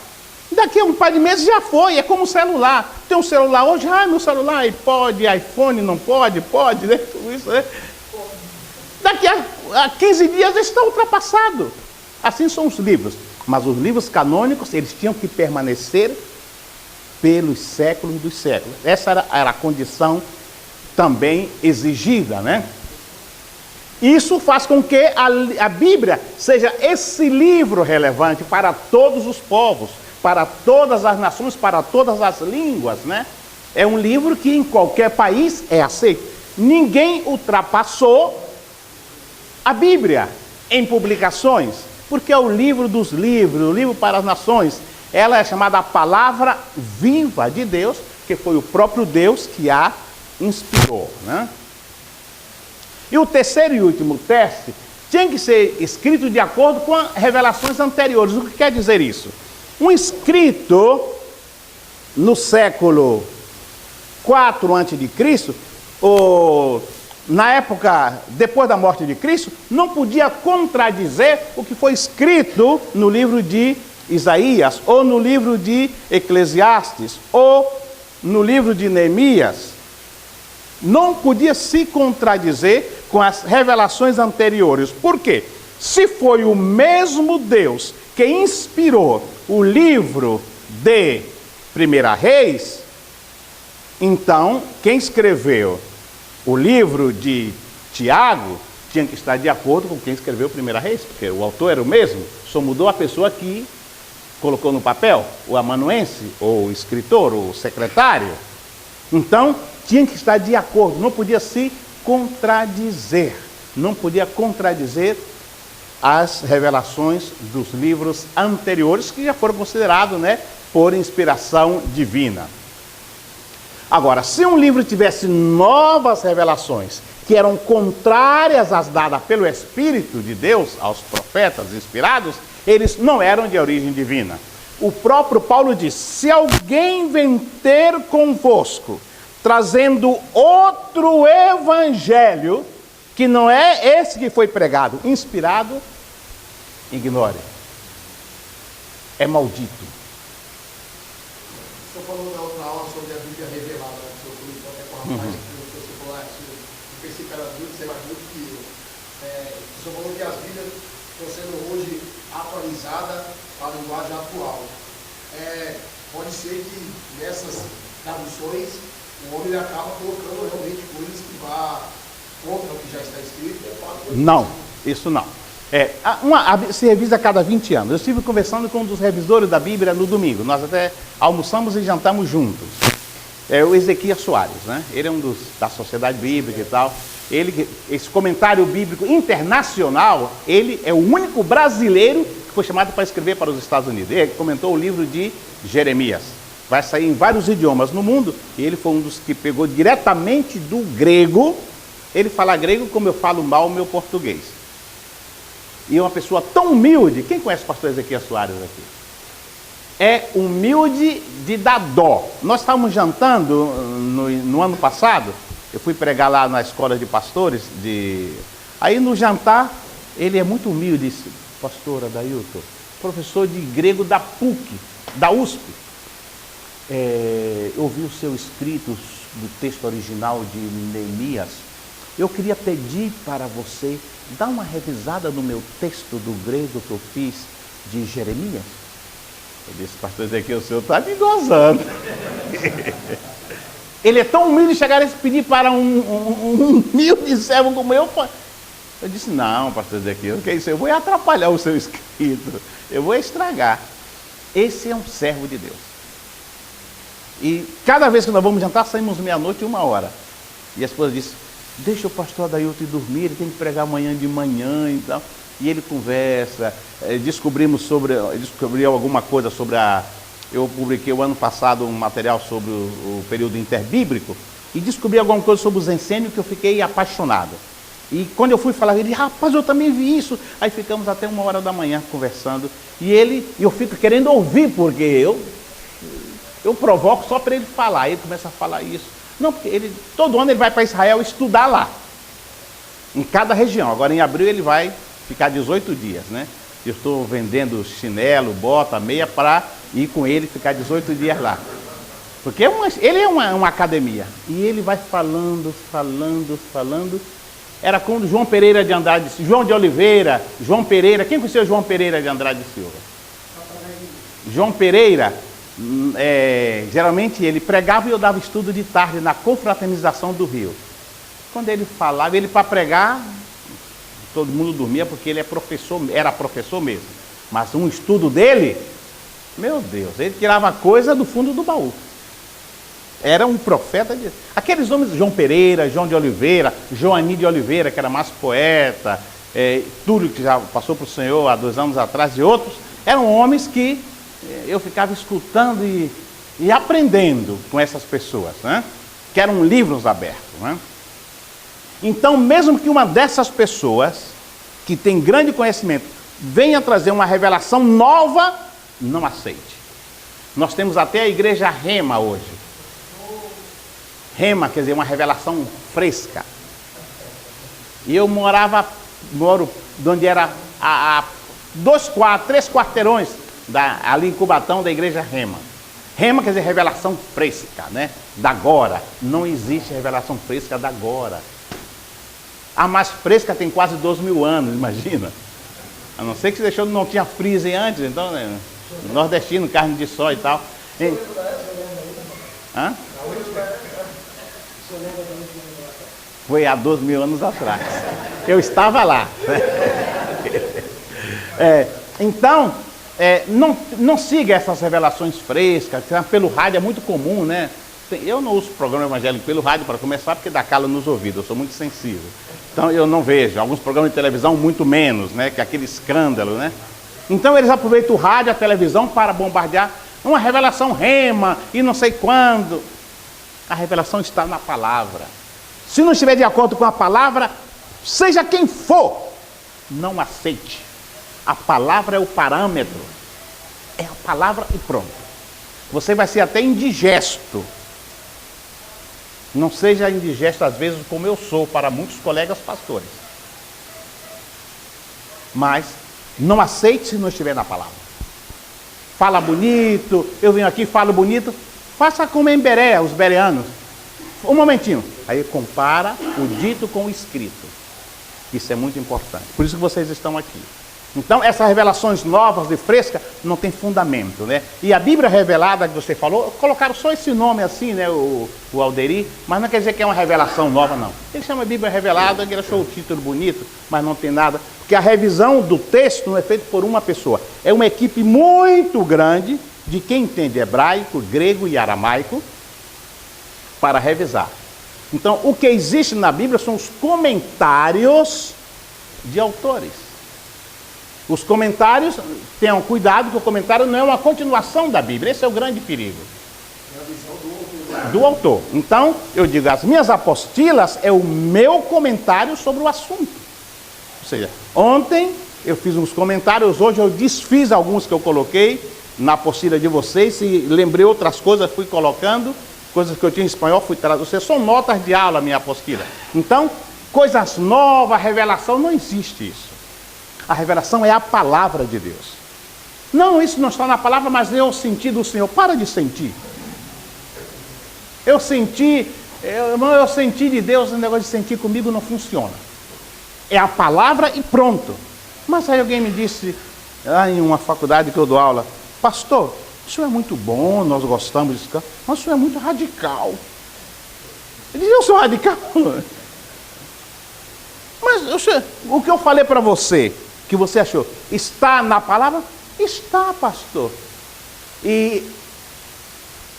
Daqui a um par de meses já foi, é como celular. Tem um celular hoje, meu celular pode, iPhone não pode, né? Tudo isso, né? Daqui a 15 dias está ultrapassado. Assim são os livros. Mas os livros canônicos, eles tinham que permanecer pelos séculos dos séculos. Essa era a condição também exigida, né? Isso faz com que a Bíblia seja esse livro relevante para todos os povos, para todas as nações, para todas as línguas, né? É um livro que em qualquer país é aceito. Ninguém ultrapassou a Bíblia em publicações, porque é o livro dos livros, o livro para as nações. Ela é chamada a palavra viva de Deus, que foi o próprio Deus que a inspirou, né? E o terceiro e último teste tinha que ser escrito de acordo com as revelações anteriores. O que quer dizer isso? Um escrito no século 4 a.C., ou na época depois da morte de Cristo, não podia contradizer o que foi escrito no livro de Isaías, ou no livro de Eclesiastes, ou no livro de Neemias. Não podia se contradizer com as revelações anteriores. Por quê? Se foi o mesmo Deus que inspirou o livro de 1 Reis, então quem escreveu o livro de Tiago tinha que estar de acordo com quem escreveu 1 Reis, porque o autor era o mesmo, só mudou a pessoa que colocou no papel, o amanuense, ou o escritor, ou o secretário. Então, tinha que estar de acordo, não podia se contradizer, não podia contradizer as revelações dos livros anteriores, que já foram considerados, né, por inspiração divina. Agora, se um livro tivesse novas revelações, que eram contrárias às dadas pelo Espírito de Deus aos profetas inspirados, eles não eram de origem divina. O próprio Paulo diz: se alguém vem ter convosco, trazendo outro evangelho, que não é esse que foi pregado, inspirado, ignore. É maldito. O senhor falou na outra aula sobre a Bíblia revelada, né? O senhor comentou até com a rapaz, que você falou, o princípio era adulto, você é mais adulto que eu. O senhor falou que as Bíblias estão sendo hoje atualizadas para a linguagem atual. Pode ser que nessas traduções o homem acaba colocando realmente coisas que vá contra o que já está escrito. Não, isso não. Se revisa a cada 20 anos. Eu estive conversando com um dos revisores da Bíblia no domingo. Nós até almoçamos e jantamos juntos. É o Ezequias Soares, né? Ele é um da Sociedade Bíblica e tal. Esse comentário bíblico internacional, ele é o único brasileiro que foi chamado para escrever para os Estados Unidos. Ele comentou o livro de Jeremias. Vai sair em vários idiomas no mundo. E ele foi um dos que pegou diretamente do grego. Ele fala grego como eu falo mal o meu português. E é uma pessoa tão humilde. Quem conhece o pastor Ezequias Soares aqui? É humilde de dar dó. Nós estávamos jantando no ano passado. Eu fui pregar lá na escola de pastores. Aí no jantar, ele é muito humilde. Disse, pastor Adailton, professor de grego da PUC, da USP. Eu ouvi o seu escrito do texto original de Neemias. Eu queria pedir para você dar uma revisada no meu texto do grego que eu fiz de Jeremias. Eu disse, pastor Ezequiel, o senhor está me gozando. Ele é tão humilde chegar a pedir para um humilde servo como eu. Eu disse, não, pastor Ezequiel, o que é isso? Eu vou atrapalhar o seu escrito. Eu vou estragar. Esse é um servo de Deus. E cada vez que nós vamos jantar, saímos meia-noite e 1h. E a esposa disse, deixa o pastor Adailton dormir, ele tem que pregar amanhã de manhã e tal. E ele conversa, descobri alguma coisa sobre eu publiquei o ano passado um material sobre o período interbíblico e descobri alguma coisa sobre os essênios que eu fiquei apaixonado. E quando eu fui falar, ele, rapaz, eu também vi isso. Aí ficamos até 1h conversando. E eu fico querendo ouvir, porque eu provoco só para ele falar. Ele começa a falar isso. Não, porque todo ano ele vai para Israel estudar lá. Em cada região. Agora em abril ele vai ficar 18 dias, né? Eu estou vendendo chinelo, bota, meia para ir com ele ficar 18 dias lá. Porque ele é uma academia. E ele vai falando. Era com João Pereira de Andrade, João de Oliveira, João Pereira. Quem conheceu João Pereira de Andrade Silva? João Pereira, geralmente ele pregava e eu dava estudo de tarde na confraternização do Rio. Quando ele falava, ele para pregar, todo mundo dormia porque ele era professor mesmo. Mas um estudo dele, meu Deus, ele tirava coisa do fundo do baú. Era um profeta de... Aqueles nomes, João Pereira, João de Oliveira, Joani de Oliveira, que era mais poeta, Túlio, que já passou para o Senhor há 2 anos atrás, e outros, eram homens que eu ficava escutando e aprendendo com essas pessoas, né? Que eram livros abertos, né? Então, mesmo que uma dessas pessoas, que tem grande conhecimento, venha trazer uma revelação nova, não aceite. Nós temos até a igreja Rema hoje. Rema, quer dizer, uma revelação fresca. E eu moro onde era a 3 quarteirões ali em Cubatão, da igreja Rema. Rema quer dizer revelação fresca, né? Da agora. Não existe revelação fresca da agora. A mais fresca tem quase 2.000 anos, imagina. A não ser que você não tinha freezer antes, então, né? Nordestino, carne de sol e tal. Hã? Foi há 2.000 anos atrás. Eu estava lá. Então, não siga essas revelações frescas. Pelo rádio é muito comum, né? Eu não uso programa evangélico pelo rádio para começar, porque dá calo nos ouvidos. Eu sou muito sensível. Então eu não vejo. Alguns programas de televisão muito menos, né? Que é aquele escândalo, né? Então eles aproveitam o rádio, a televisão para bombardear uma revelação Rema e não sei quando. A revelação está na palavra. Se não estiver de acordo com a palavra, seja quem for, não aceite. A palavra é o parâmetro. É a palavra e pronto. Você vai ser até indigesto. Não seja indigesto às vezes como eu sou para muitos colegas pastores. Mas não aceite se não estiver na palavra. Fala bonito, eu venho aqui, falo bonito. Faça como em Berea, os bereanos. Um momentinho. Aí compara o dito com o escrito. Isso é muito importante. Por isso que vocês estão aqui. Então, essas revelações novas e frescas não tem fundamento, né? E a Bíblia revelada que você falou, colocaram só esse nome assim, né? O Alderi, mas não quer dizer que é uma revelação nova, não. Ele chama Bíblia revelada, ele achou o título bonito, mas não tem nada. Porque a revisão do texto não é feita por uma pessoa. É uma equipe muito grande de quem entende hebraico, grego e aramaico, para revisar. Então, o que existe na Bíblia são os comentários de autores. Os comentários, tenham cuidado que o comentário não é uma continuação da Bíblia. Esse é o grande perigo. É a visão Do autor. Então, eu digo, as minhas apostilas é o meu comentário sobre o assunto. Ou seja, ontem eu fiz uns comentários, hoje eu desfiz alguns que eu coloquei na apostila de vocês, e lembrei outras coisas, fui colocando, coisas que eu tinha em espanhol, fui traduzindo. São notas de aula, minha apostila. Então, coisas novas, revelação, não existe isso. A revelação é a palavra de Deus. Não, isso não está na palavra, mas eu senti do Senhor. Para de sentir. Eu senti de Deus, o negócio de sentir comigo não funciona. É a palavra e pronto. Mas aí alguém me disse, em uma faculdade que eu dou aula, pastor, o senhor é muito bom, nós gostamos disso, mas o senhor é muito radical. Eu disse, eu sou radical? Mas o que eu falei para você, que você achou, está na palavra? Está, pastor. E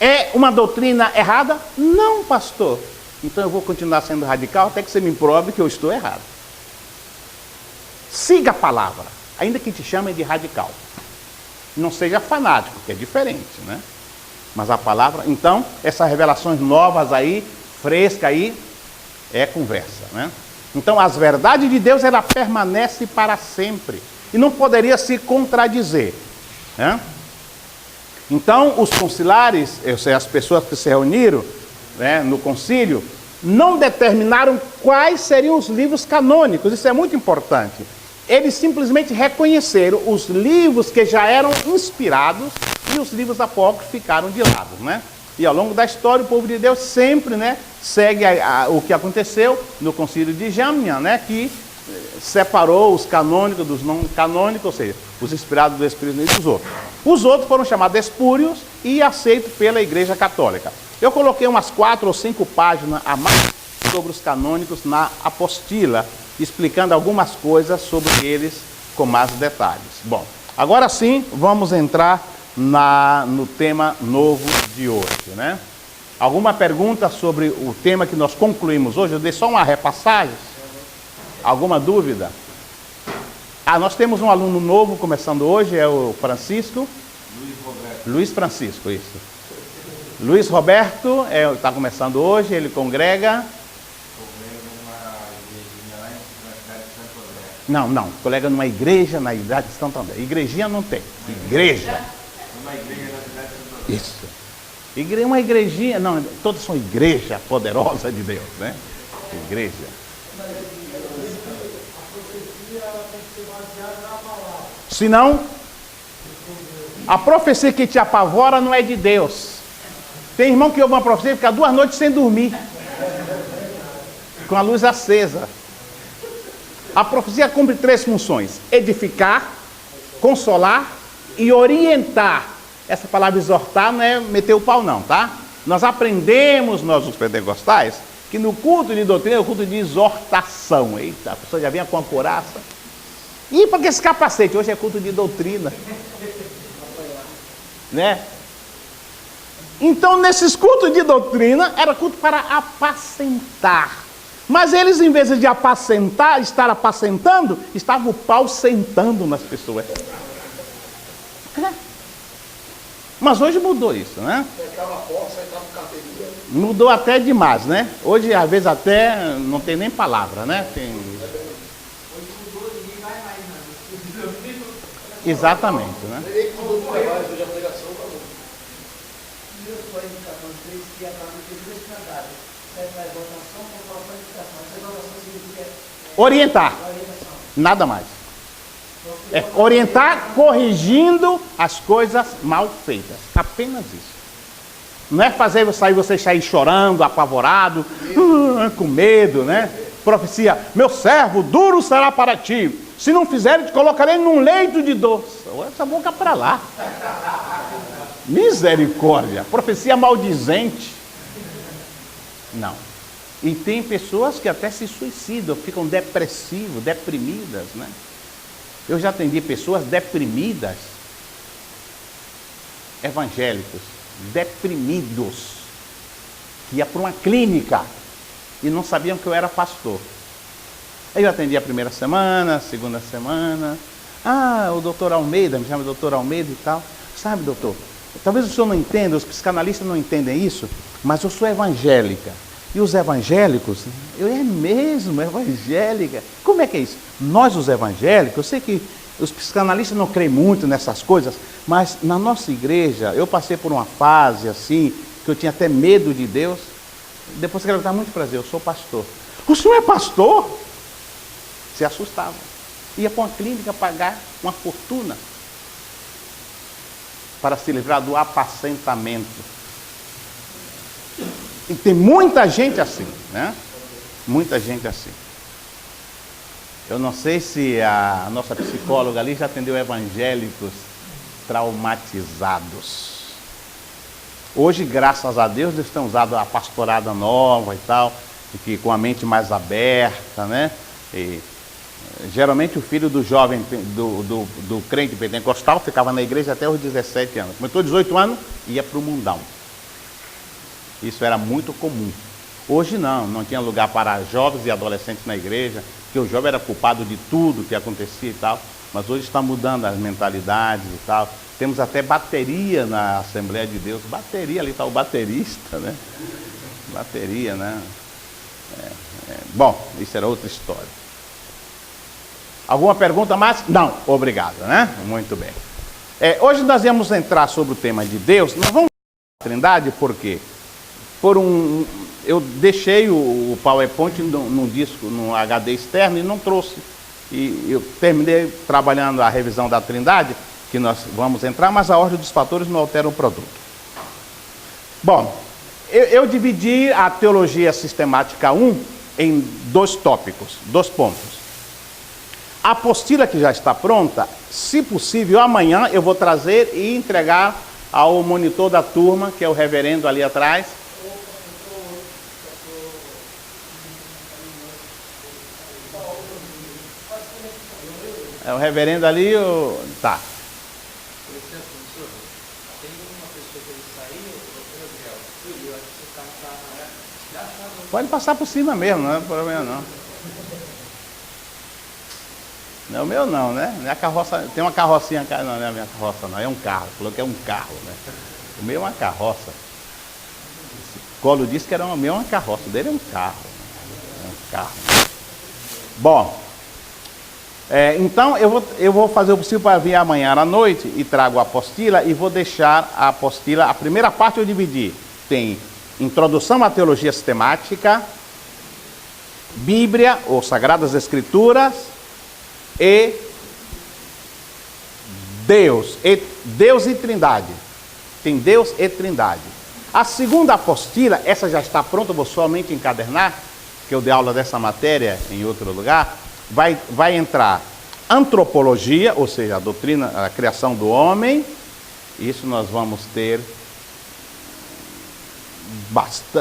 é uma doutrina errada? Não, pastor. Então eu vou continuar sendo radical até que você me prove que eu estou errado. Siga a palavra, ainda que te chamem de radical. Não seja fanático, que é diferente, né? Mas a palavra, então, essas revelações novas aí, fresca aí, é conversa, né? Então, as verdades de Deus, ela permanece para sempre. E não poderia se contradizer, né? Então, os conciliares, as pessoas que se reuniram, né, no concílio, não determinaram quais seriam os livros canônicos. Isso é muito importante. Eles simplesmente reconheceram os livros que já eram inspirados e os livros apócrifos ficaram de lado, né? E ao longo da história, o povo de Deus sempre, né, segue o que aconteceu no concílio de Jamnia, né, que separou os canônicos dos não canônicos, ou seja, os inspirados do Espírito e dos outros. Os outros foram chamados espúrios e aceitos pela Igreja Católica. Eu coloquei umas 4 ou 5 páginas a mais sobre os canônicos na apostila, explicando algumas coisas sobre eles com mais detalhes. Bom, agora sim, vamos entrar no tema novo de hoje, né? Alguma pergunta sobre o tema que nós concluímos hoje? Eu dei só uma repassagem. Alguma dúvida? Nós temos um aluno novo começando hoje, é o Francisco. Luiz Francisco, isso. Luiz Roberto está começando hoje, ele congrega. Não, colega numa igreja na idade de Santo André. Igrejinha não tem, igreja. Uma igreja na cidade de Santo André. Isso. Uma igrejinha, não, todas são igreja poderosa de Deus, né? Igreja. Se não, a profecia que te apavora não é de Deus. Tem irmão que ouve uma profecia e fica 2 noites sem dormir, com a luz acesa. A profecia cumpre 3 funções: edificar, consolar e orientar. Essa palavra exortar não é meter o pau não, tá? Nós aprendemos, nós os pentecostais, que no culto de doutrina é o culto de exortação. Eita, a pessoa já vinha com a couraça. E para que esse capacete? Hoje é culto de doutrina, né? Então, nesses cultos de doutrina, era culto para apacentar. Mas eles, em vez de apacentar, estar apacentando, estavam o pau sentando nas pessoas. Mas hoje mudou isso, né? Mudou até demais, né? Hoje, às vezes, até não tem nem palavra, né? Exatamente, né? Orientar, nada mais. É orientar corrigindo as coisas mal feitas, apenas isso. Não é fazer você sair chorando, apavorado, com medo, né? Profecia, meu servo, duro será para ti. Se não fizer, te colocarei num leito de dor. Essa boca para lá. Misericórdia. Profecia maldizente. Não. E tem pessoas que até se suicidam, ficam depressivos, deprimidas, né? Eu já atendi pessoas deprimidas, evangélicos, deprimidos, ia para uma clínica e não sabiam que eu era pastor. Aí eu atendi a primeira semana, a segunda semana. Ah, o doutor Almeida, me chama doutor Almeida e tal. Sabe, doutor, talvez o senhor não entenda, os psicanalistas não entendem isso, mas eu sou evangélica. E os evangélicos, eu é mesmo, evangélica. Como é que é isso? Nós, os evangélicos, eu sei que os psicanalistas não creem muito nessas coisas, mas na nossa igreja, eu passei por uma fase assim, que eu tinha até medo de Deus. Depois que ela está muito prazer, eu sou pastor. O senhor é pastor? Se assustava. Ia para uma clínica pagar uma fortuna para se livrar do apacentamento. E tem muita gente assim, né? Muita gente assim. Eu não sei se a nossa psicóloga ali já atendeu evangélicos traumatizados. Hoje, graças a Deus, eles têm usado a pastorada nova e tal, e que com a mente mais aberta, né? E, geralmente o filho do jovem, do crente pentecostal, ficava na igreja até os 17 anos. Começou 18 anos, ia para o mundão. Isso era muito comum. Hoje não tinha lugar para jovens e adolescentes na igreja, porque o jovem era culpado de tudo que acontecia e tal, mas hoje está mudando as mentalidades e tal. Temos até bateria na Assembleia de Deus, bateria, ali está o baterista, né? Bateria, né? Bom, isso era outra história. Alguma pergunta mais? Não, obrigado, né? Muito bem. Hoje nós vamos entrar sobre o tema de Deus. Nós vamos falar da Trindade, por quê? Eu deixei o PowerPoint num disco, num HD externo e não trouxe. E eu terminei trabalhando a revisão da Trindade, que nós vamos entrar, mas a ordem dos fatores não altera o produto. Bom, eu dividi a teologia sistemática 1 em 2 tópicos, 2 pontos. A apostila que já está pronta, se possível, amanhã eu vou trazer e entregar ao monitor da turma, que é o reverendo ali atrás. É o reverendo ali, tá. Por exemplo, professor, tem uma pessoa que ele saiu, o Gabriel, eu acho que o carro está... Pode passar por cima mesmo, não é problema não. Não é o meu não, né? Não é a carroça, tem uma carrocinha, não, não é a minha carroça não, é um carro, falou que é um carro, né? O meu é uma carroça. Esse Colo disse que era o meu é uma carroça, o dele é um carro. É um carro. Bom, então eu vou fazer o possível para vir amanhã à noite e trago a apostila e vou deixar a apostila, a primeira parte eu dividi, tem introdução à teologia sistemática, Bíblia ou Sagradas Escrituras e Deus e Trindade. Tem Deus e Trindade. A segunda apostila, essa já está pronta, eu vou somente encadernar, que eu dei aula dessa matéria em outro lugar. Vai entrar antropologia, ou seja, a doutrina, a criação do homem. Isso nós vamos ter,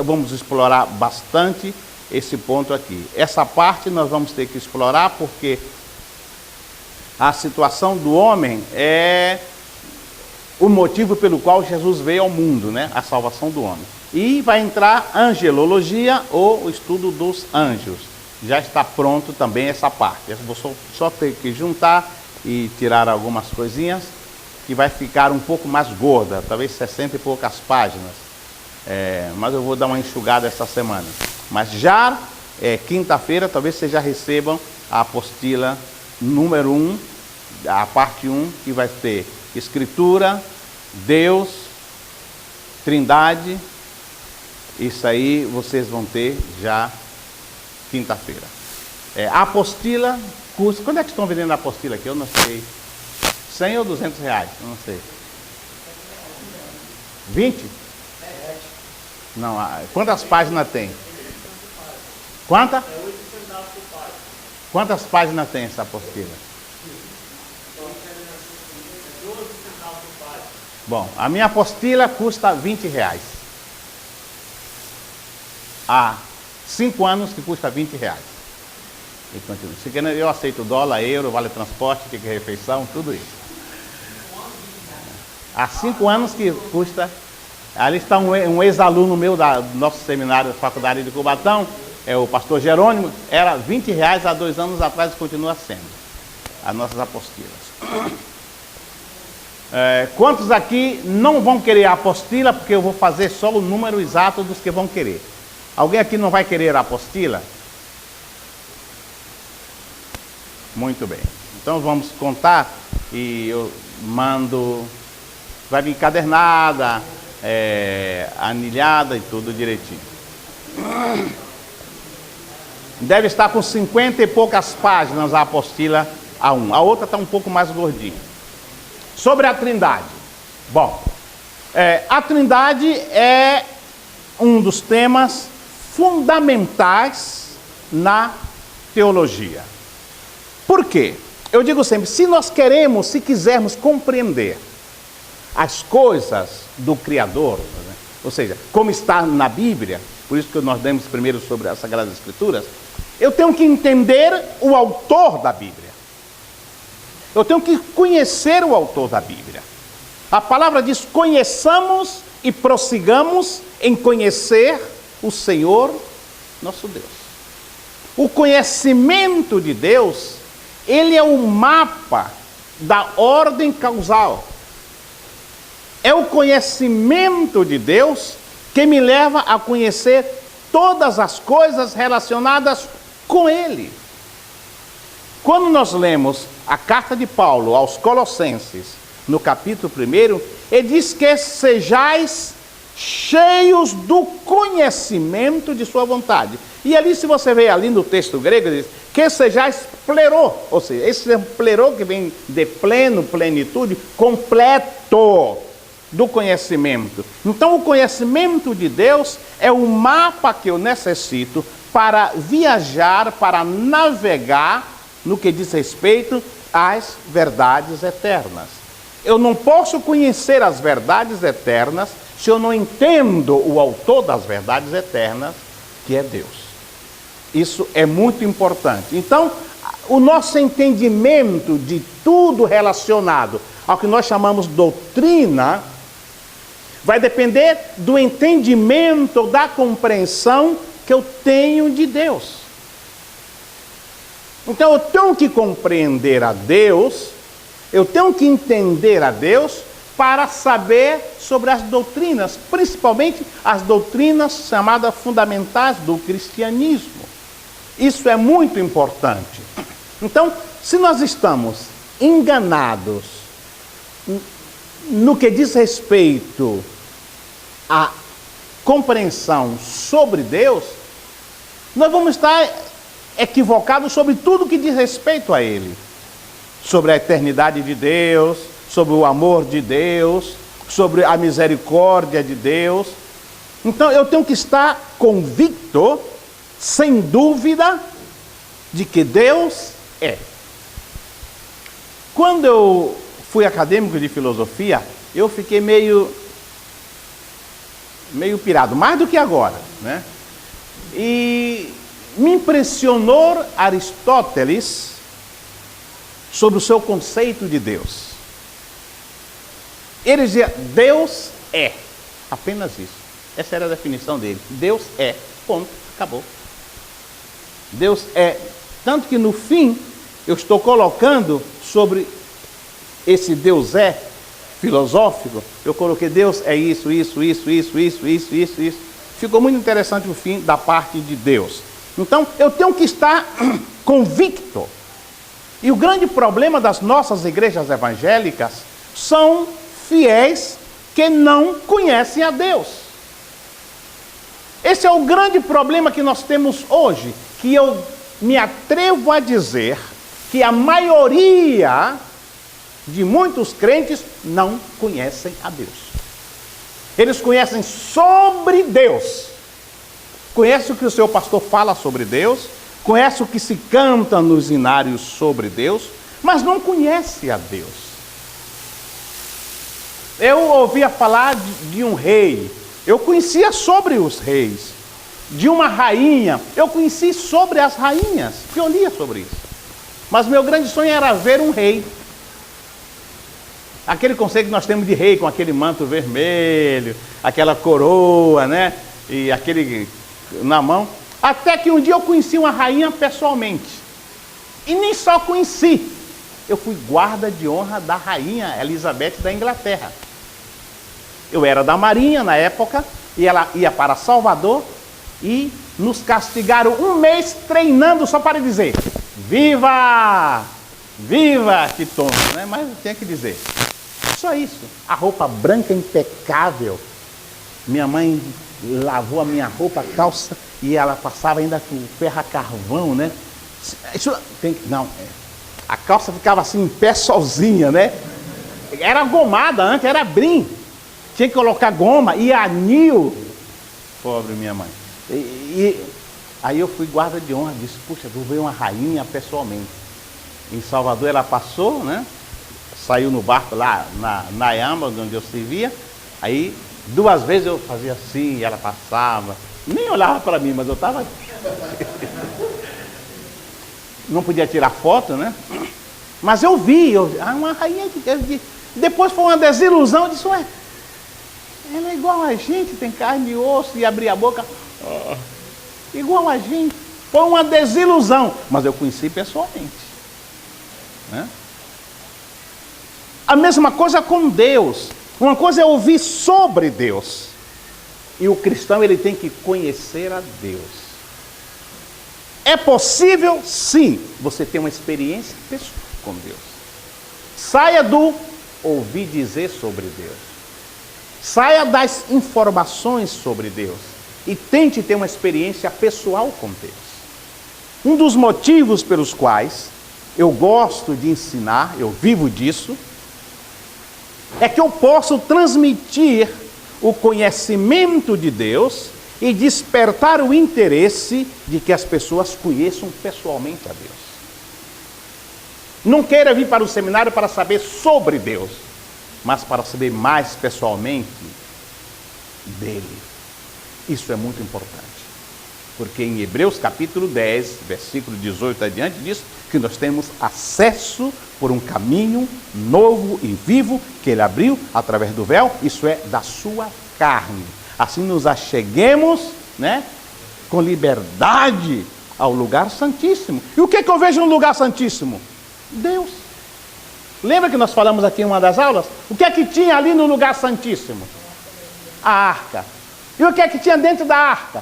vamos explorar bastante esse ponto aqui. Essa parte nós vamos ter que explorar porque a situação do homem é o motivo pelo qual Jesus veio ao mundo, né? A salvação do homem. E vai entrar angelologia ou o estudo dos anjos. Já está pronto também essa parte. Eu vou só ter que juntar e tirar algumas coisinhas, que vai ficar um pouco mais gorda, talvez 60 e poucas páginas. Mas eu vou dar uma enxugada essa semana. Mas já quinta-feira, talvez vocês já recebam a apostila número 1, a parte 1, que vai ter Escritura, Deus, Trindade. Isso aí vocês vão ter já quinta-feira. A apostila custa... Quando é que estão vendendo a apostila aqui? Eu não sei. 100 ou 200 reais? Eu não sei. 20? Não. Quantas páginas tem? Quantas? Quantas páginas tem essa apostila? Bom, a minha apostila custa 20 reais. Há 5 anos que custa 20 reais. E continua. Se quer, eu aceito dólar, euro, vale transporte, ticket de refeição, tudo isso. Há 5 anos que custa. Ali está um ex-aluno meu do nosso seminário da Faculdade de Cubatão, é o pastor Jerônimo, era R$20 há 2 anos atrás e continua sendo, as nossas apostilas. Quantos aqui não vão querer a apostila, porque eu vou fazer só o número exato dos que vão querer? Alguém aqui não vai querer a apostila? Muito bem. Então vamos contar e eu mando, vai vir encadernada, anilhada e tudo direitinho. Deve estar com 50 e poucas páginas a apostila A1. A outra está um pouco mais gordinha. Sobre a Trindade. Bom, a Trindade é um dos temas fundamentais na teologia. Por quê? Eu digo sempre, se quisermos compreender as coisas do Criador, né? Ou seja, como está na Bíblia, por isso que nós demos primeiro sobre as Sagradas Escrituras, eu tenho que entender o autor da Bíblia. Eu tenho que conhecer o autor da Bíblia. A palavra diz, conheçamos e prossigamos em conhecer o Senhor, nosso Deus. O conhecimento de Deus, ele é o mapa da ordem causal. É o conhecimento de Deus que me leva a conhecer todas as coisas relacionadas com Ele. Quando nós lemos a carta de Paulo aos Colossenses, no capítulo 1, ele diz que sejais cheios do conhecimento de sua vontade. E ali, se você vê ali no texto grego, ele diz que sejais plerô, ou seja, esse é um plerô que vem de pleno, plenitude, completo do conhecimento. Então, o conhecimento de Deus é o mapa que eu necessito para viajar, para navegar no que diz respeito às verdades eternas. Eu não posso conhecer as verdades eternas se eu não entendo o autor das verdades eternas, que é Deus. Isso é muito importante. Então, o nosso entendimento de tudo relacionado ao que nós chamamos doutrina vai depender do entendimento, da compreensão que eu tenho de Deus. Então eu tenho que compreender a Deus, eu tenho que entender a Deus para saber sobre as doutrinas, principalmente as doutrinas chamadas fundamentais do cristianismo. Isso é muito importante. Então, se nós estamos enganados no que diz respeito à compreensão sobre Deus, nós vamos estar equivocados sobre tudo que diz respeito a Ele. Sobre a eternidade de Deus, sobre o amor de Deus, sobre a misericórdia de Deus. Então eu tenho que estar convicto, sem dúvida, de que Deus é. Quando eu fui acadêmico de filosofia, eu fiquei meio pirado, mais do que agora, né? E me impressionou Aristóteles sobre o seu conceito de Deus. Ele dizia, Deus é. Apenas isso. Essa era a definição dele. Deus é. Ponto. Acabou. Deus é. Tanto que no fim, eu estou colocando sobre esse Deus é filosófico, eu coloquei Deus é isso. Ficou muito interessante o fim da parte de Deus. Então, eu tenho que estar convicto. E o grande problema das nossas igrejas evangélicas são fiéis que não conhecem a Deus. Esse é o grande problema que nós temos hoje, que eu me atrevo a dizer que a maioria de muitos crentes não conhecem a Deus. Eles conhecem sobre Deus. Conhece o que o seu pastor fala sobre Deus, conhece o que se canta nos hinários sobre Deus, mas não conhece a Deus. Eu ouvia falar de um rei, eu conhecia sobre os reis. De uma rainha, eu conheci sobre as rainhas, porque eu lia sobre isso. Mas meu grande sonho era ver um rei. Aquele conceito que nós temos de rei, com aquele manto vermelho, aquela coroa, né? E aquele na mão. Até que um dia eu conheci uma rainha pessoalmente. E nem só conheci. Eu fui guarda de honra da rainha Elizabeth da Inglaterra. Eu era da Marinha na época, e ela ia para Salvador, e nos castigaram um mês treinando só para dizer: viva! Viva! Que tonto, né? Mas tinha que dizer. Só isso. A roupa branca impecável. Minha mãe lavou a minha roupa, a calça, e ela passava ainda com ferro a carvão, né? Isso tem, não, a calça ficava assim em pé sozinha, né? Era gomada antes, era brim. Tinha que colocar goma e anil. Pobre minha mãe. Aí eu fui guarda de honra, disse: puxa, vou ver uma rainha pessoalmente. Em Salvador ela passou, né? Saiu no barco lá na Yamba, onde eu servia. Aí 2 vezes eu fazia assim, ela passava. Nem olhava para mim, mas eu estava... Não podia tirar foto, né? Mas eu vi, uma rainha depois foi uma desilusão, eu disse: ué, ela é igual a gente, tem carne e osso, e abrir a boca, igual a gente. Foi uma desilusão, mas eu conheci pessoalmente, né? A mesma coisa com Deus. Uma coisa é ouvir sobre Deus, e o cristão ele tem que conhecer a Deus. É possível, sim, você ter uma experiência pessoal com Deus. Saia do ouvir dizer sobre Deus. Saia das informações sobre Deus e tente ter uma experiência pessoal com Deus. Um dos motivos pelos quais eu gosto de ensinar, eu vivo disso, é que eu posso transmitir o conhecimento de Deus e despertar o interesse de que as pessoas conheçam pessoalmente a Deus. Não queira vir para o seminário para saber sobre Deus, mas para saber mais pessoalmente dele. Isso é muito importante, porque em Hebreus capítulo 10, versículo 18 adiante, diz que nós temos acesso por um caminho novo e vivo que ele abriu através do véu, isso é, da sua carne. Assim nos acheguemos, né, com liberdade ao lugar santíssimo. E o que eu vejo no lugar santíssimo? Deus. Lembra que nós falamos aqui em uma das aulas? O que é que tinha ali no lugar santíssimo? A arca. E o que é que tinha dentro da arca?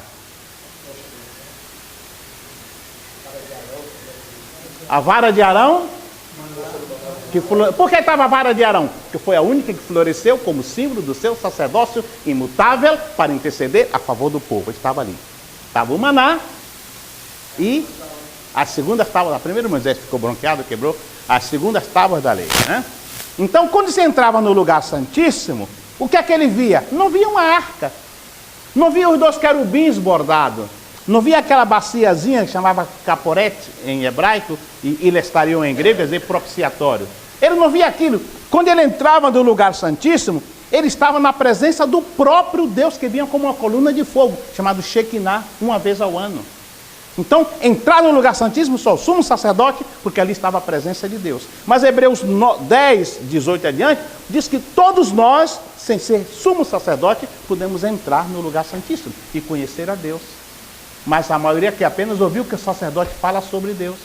A vara de Arão. Por que estava a vara de Arão? Porque foi a única que floresceu como símbolo do seu sacerdócio imutável para interceder a favor do povo. Estava ali. Estava o maná e as segundas tábuas. A primeira Moisés ficou bronqueado, quebrou as segundas tábuas da lei, né? Então, quando você entrava no lugar santíssimo, o que é que ele via? Não via uma arca, não via os 2 querubins bordados, não via aquela baciazinha que chamava caporete em hebraico e lestarion em grego, quer dizer, propiciatório. Ele não via aquilo. Quando ele entrava no lugar santíssimo, ele estava na presença do próprio Deus, que vinha como uma coluna de fogo, chamado Shekinah, uma vez ao ano. Então, entrar no lugar santíssimo só o sumo sacerdote, porque ali estava a presença de Deus. Mas Hebreus 10, 18 adiante, diz que todos nós, sem ser sumo sacerdote, podemos entrar no lugar santíssimo e conhecer a Deus. Mas a maioria que apenas ouviu que o sacerdote fala sobre Deus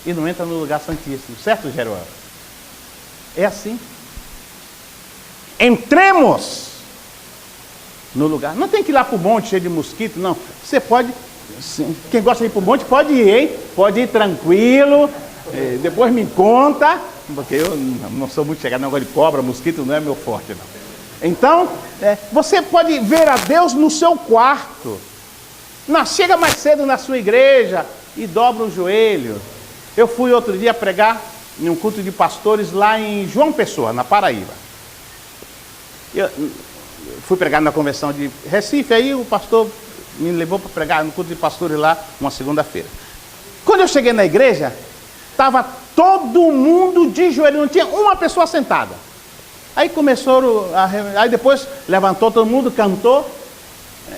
e não entra no lugar santíssimo. Certo, Jeroel? É assim. Entremos no lugar. Não tem que ir lá para o monte cheio de mosquito, não. Você pode, sim, quem gosta de ir para o monte pode ir, hein? Pode ir tranquilo. Depois me conta, porque eu não sou muito chegado, negócio de cobra, mosquito não é meu forte, não. Então, você pode ver a Deus no seu quarto. Não, chega mais cedo na sua igreja e dobra o joelho. Eu fui outro dia pregar em um culto de pastores lá em João Pessoa, na Paraíba. Eu fui pregar na convenção de Recife, aí o pastor me levou para pregar no culto de pastores lá uma segunda-feira. Quando eu cheguei na igreja, estava todo mundo de joelho, não tinha uma pessoa sentada. Aí começou, aí depois levantou todo mundo, cantou.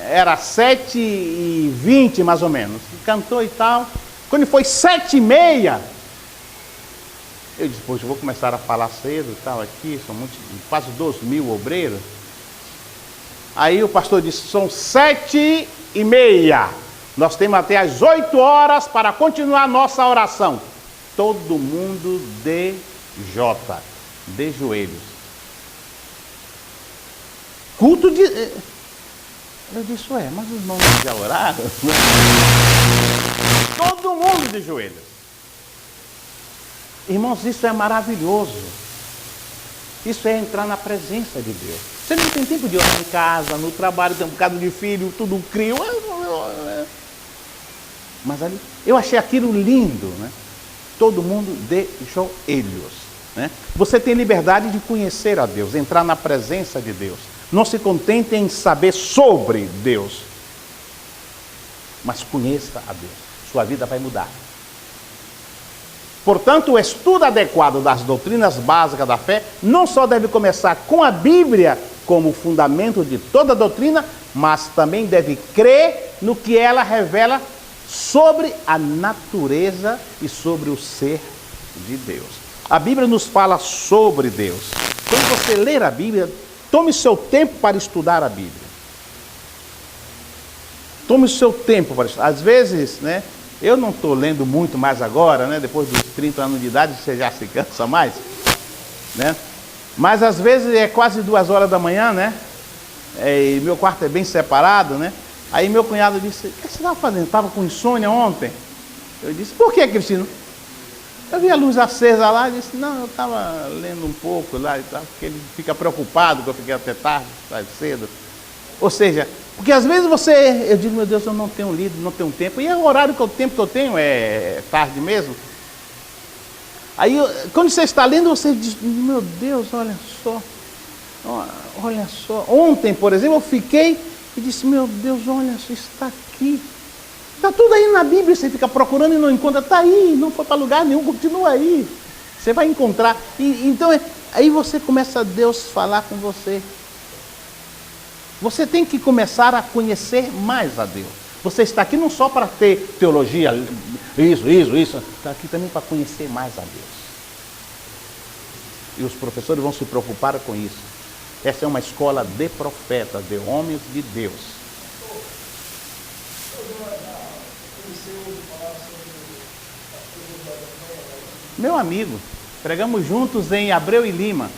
Era 7h20 mais ou menos, cantou e tal. Quando foi 7h30, Eu disse, poxa, eu vou começar a falar cedo e tal aqui, são quase 2.000 obreiros. Aí o pastor disse, são 7h30. Nós temos até às 8 horas para continuar a nossa oração. Todo mundo de joelhos. Culto de... Eu disse, mas os irmãos já oraram? Todo mundo de joelhos. Irmãos, isso é maravilhoso. Isso é entrar na presença de Deus. Você não tem tempo de orar em casa, no trabalho, tem um bocado de filho, tudo crio. Mas ali, eu achei aquilo lindo, né? Todo mundo de joelhos, né? Você tem liberdade de conhecer a Deus, entrar na presença de Deus. Não se contente em saber sobre Deus, mas conheça a Deus. Sua vida vai mudar. Portanto, o estudo adequado das doutrinas básicas da fé não só deve começar com a Bíblia como fundamento de toda doutrina, mas também deve crer no que ela revela sobre a natureza e sobre o ser de Deus. A Bíblia nos fala sobre Deus. Quando você ler a Bíblia, tome seu tempo para estudar a Bíblia. Tome o seu tempo para estudar. Às vezes, né, eu não estou lendo muito mais agora, né, depois dos 30 anos de idade, você já se cansa mais, né? Mas às vezes é quase 2 horas da manhã, né? E meu quarto é bem separado, né? Aí meu cunhado disse, o que você estava fazendo? Estava com insônia ontem? Eu disse, por que, Cristino? Eu vi a luz acesa lá e disse, não, eu estava lendo um pouco lá e tal, porque ele fica preocupado que eu fiquei até tarde cedo. Ou seja, porque às vezes eu digo, meu Deus, eu não tenho lido, não tenho tempo. E é o horário que o tempo que eu tenho é tarde mesmo. Aí, quando você está lendo, você diz, meu Deus, olha só. Ontem, por exemplo, eu fiquei e disse, meu Deus, olha só, está aqui. Está tudo aí na Bíblia, você fica procurando e não encontra. Está aí, não foi para lugar nenhum, continua aí. Você vai encontrar. Então, aí você começa a Deus falar com você. Você tem que começar a conhecer mais a Deus. Você está aqui não só para ter teologia, isso. Está aqui também para conhecer mais a Deus. E os professores vão se preocupar com isso. Essa é uma escola de profetas, de homens de Deus. Meu amigo, pregamos juntos em Abreu e Lima.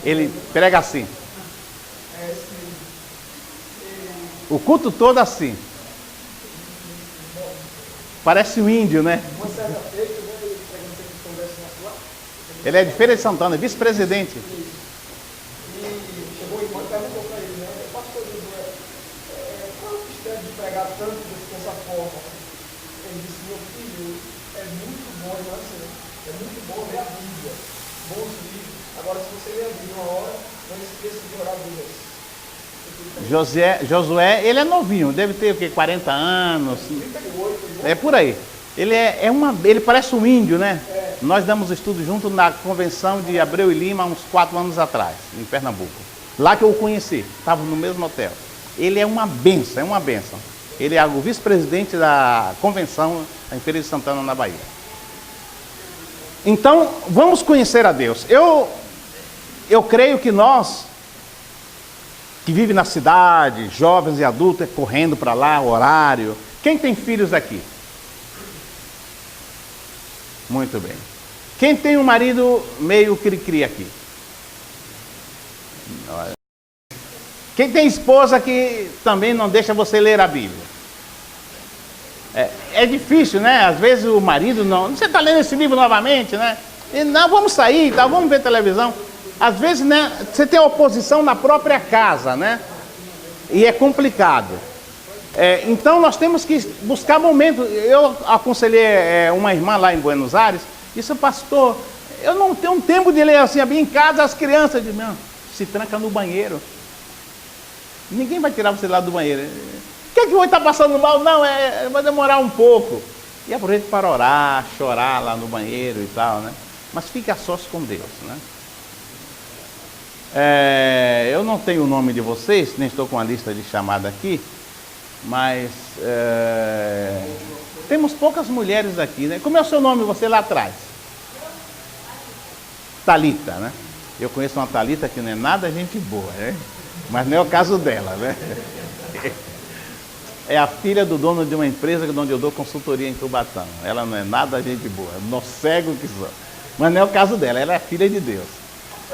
Ele prega assim. O culto todo assim. Parece um índio, né? Ele é de Feira de Santana, vice-presidente. E chegou o irmão e perguntou para ele, né? Pastor Josué, qual é o mistério de pregar tanto dessa forma? Ele disse, meu filho, é muito bom, irmão, é muito bom ler a Bíblia, bons livros. Agora, se você ler a Bíblia uma hora, não esqueça de orar 2. Josué, ele é novinho, deve ter o quê? 40 anos. 38, é por aí. Ele parece um índio, né? Nós damos estudo junto na convenção de Abreu e Lima, uns 4 anos atrás, em Pernambuco. Lá que eu o conheci, estava no mesmo hotel. Ele é uma bênção, Ele é o vice-presidente da convenção em Feira de Santana, na Bahia. Então, vamos conhecer a Deus. Eu creio que nós, que vivem na cidade, jovens e adultos, correndo para lá, horário. Quem tem filhos aqui? Muito bem. Quem tem um marido meio cri-cri aqui? Quem tem esposa que também não deixa você ler a Bíblia? É difícil, né? Às vezes o marido não... Você está lendo esse livro novamente, né? E, não, vamos sair, tá? Vamos ver televisão. Às vezes, né, você tem oposição na própria casa, né? E é complicado. Então nós temos que buscar momentos. Eu aconselhei uma irmã lá em Buenos Aires, disse, pastor, eu não tenho um tempo de ler assim a Bíblia em casa, as crianças dizem, não, se tranca no banheiro. Ninguém vai tirar você lá do banheiro. O que é que vai estar passando mal? Não, vai demorar um pouco. E aproveita para orar, chorar lá no banheiro e tal, né? Mas fique a sós com Deus, né? Eu não tenho o nome de vocês, nem estou com a lista de chamada aqui, mas temos poucas mulheres aqui, né? Como é o seu nome, você lá atrás? Talita, né? Eu conheço uma Talita que não é nada gente boa, né? Mas não é o caso dela, né? É a filha do dono de uma empresa onde eu dou consultoria em Cubatão. Ela não é nada gente boa, nó cego que sou. Mas não é o caso dela, ela é filha de Deus.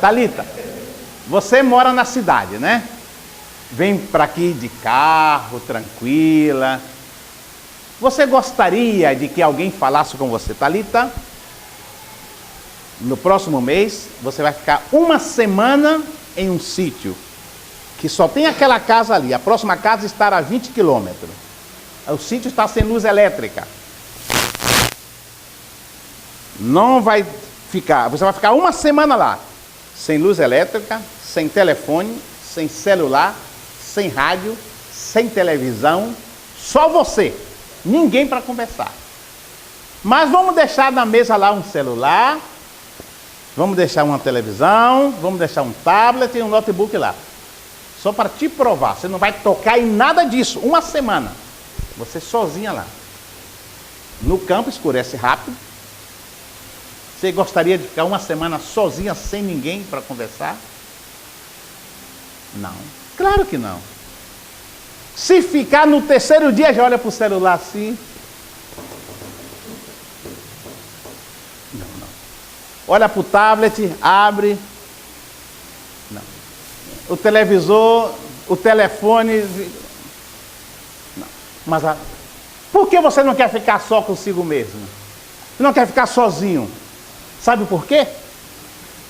Talita, você mora na cidade, né? Vem para aqui de carro, tranquila. Você gostaria de que alguém falasse com você, Talita? No próximo mês, você vai ficar uma semana em um sítio que só tem aquela casa ali. A próxima casa está a 20 quilômetros. O sítio está sem luz elétrica. Não vai ficar, você vai ficar uma semana lá, sem luz elétrica, sem telefone, sem celular, sem rádio, sem televisão, só você, ninguém para conversar. Mas vamos deixar na mesa lá um celular, vamos deixar uma televisão, vamos deixar um tablet e um notebook lá. Só para te provar, você não vai tocar em nada disso, uma semana. Você sozinha lá. No campo escurece rápido. Você gostaria de ficar uma semana sozinha, sem ninguém para conversar? Não. Claro que não. Se ficar no terceiro dia, já olha para o celular assim. Não. Olha para o tablet, abre. Não. O televisor, o telefone. Não. Mas por que você não quer ficar só consigo mesmo? Não quer ficar sozinho? Sabe por quê?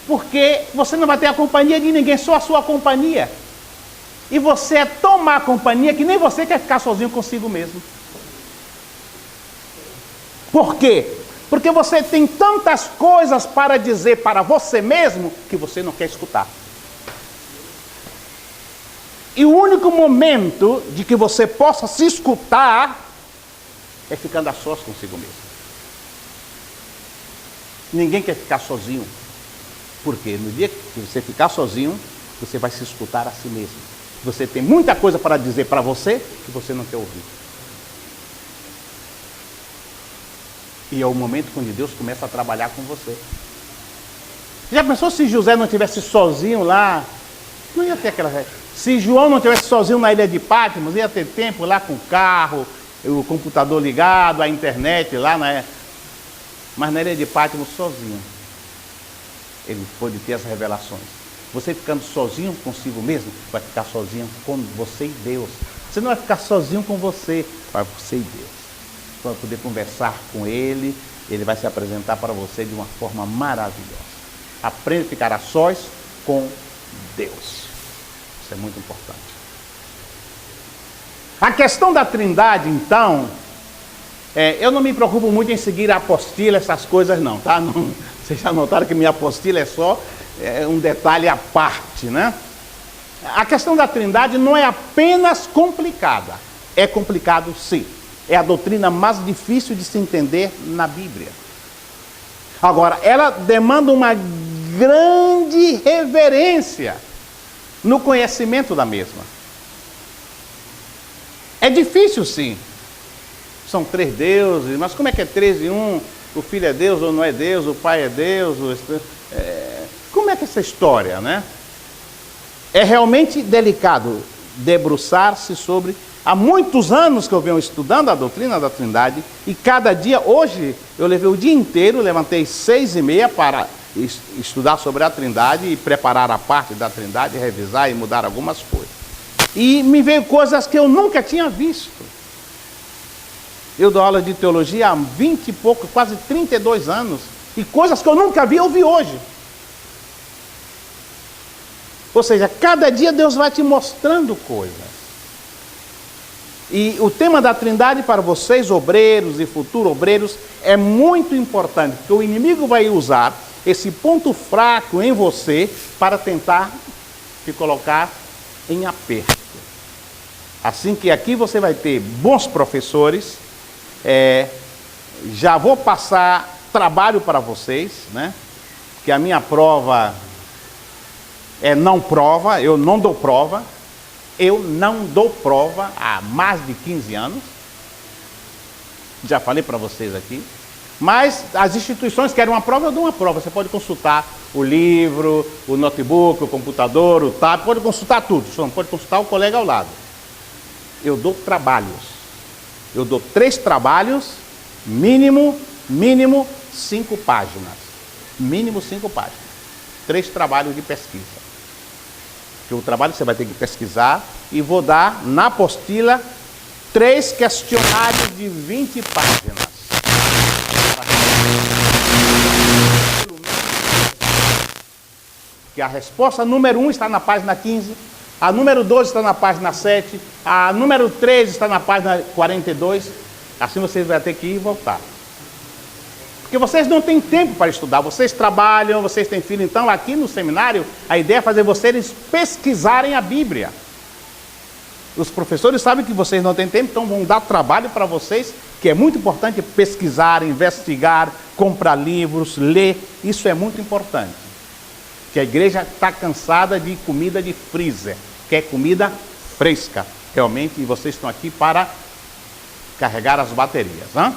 Porque você não vai ter a companhia de ninguém, só a sua companhia. E você é tão má companhia que nem você quer ficar sozinho consigo mesmo. Por quê? Porque você tem tantas coisas para dizer para você mesmo que você não quer escutar. E o único momento de que você possa se escutar é ficando a sós consigo mesmo. Ninguém quer ficar sozinho. Porque no dia que você ficar sozinho, você vai se escutar a si mesmo. Você tem muita coisa para dizer para você que você não quer ouvir. E é o momento quando Deus começa a trabalhar com você. Já pensou se José não estivesse sozinho lá? Não ia ter aquela... Se João não estivesse sozinho na ilha de Patmos, ia ter tempo lá com o carro, o computador ligado, a internet lá, né? Mas na ilha de Patmos sozinho, ele pôde ter as revelações. Você ficando sozinho consigo mesmo, vai ficar sozinho com você e Deus. Você não vai ficar sozinho com você, vai você e Deus. Você vai poder conversar com Ele, Ele vai se apresentar para você de uma forma maravilhosa. Aprenda a ficar a sós com Deus. Isso é muito importante. A questão da Trindade, então, eu não me preocupo muito em seguir a apostila, essas coisas não, tá? Não, vocês já notaram que minha apostila é só um detalhe à parte, né? A questão da Trindade não é apenas complicada, é complicado sim. É a doutrina mais difícil de se entender na Bíblia. Agora, ela demanda uma grande reverência no conhecimento da mesma. É difícil sim. São 3 deuses, mas como é que é 3 em 1? O Filho é Deus ou não é Deus? O Pai é Deus? Como é que é essa história, né? É realmente delicado debruçar-se sobre... Há muitos anos que eu venho estudando a doutrina da Trindade e cada dia, hoje, eu levei o dia inteiro, levantei 6h30 para estudar sobre a Trindade e preparar a parte da Trindade, revisar e mudar algumas coisas. E me veio coisas que eu nunca tinha visto. Eu dou aula de teologia há 20 e pouco, quase 32 anos, e coisas que eu nunca vi, eu vi hoje. Ou seja, cada dia Deus vai te mostrando coisas. E o tema da Trindade para vocês, obreiros e futuros obreiros, é muito importante, porque o inimigo vai usar esse ponto fraco em você para tentar te colocar em aperto. Assim que aqui você vai ter bons professores, já vou passar trabalho para vocês, né? Que a minha prova é não prova, eu não dou prova. Eu não dou prova há mais de 15 anos. Já falei para vocês aqui. Mas as instituições querem uma prova, eu dou uma prova. Você pode consultar o livro, o notebook, o computador, o tablet, pode consultar tudo, só não pode consultar o colega ao lado. Eu dou trabalhos. Eu dou 3 trabalhos, mínimo 5 páginas. Mínimo 5 páginas. 3 trabalhos de pesquisa. Que o trabalho você vai ter que pesquisar e vou dar na apostila 3 questionários de 20 páginas. Que a resposta número 1 está na página 15, a número 12 está na página 7, a número 13 está na página 42. Assim vocês vão ter que ir e voltar. Porque vocês não têm tempo para estudar, vocês trabalham, vocês têm filho. Então, aqui no seminário, a ideia é fazer vocês pesquisarem a Bíblia. Os professores sabem que vocês não têm tempo, então vão dar trabalho para vocês, que é muito importante pesquisar, investigar, comprar livros, ler. Isso é muito importante. Que a igreja está cansada de comida de freezer, quer comida fresca, realmente, e vocês estão aqui para carregar as baterias. Hein?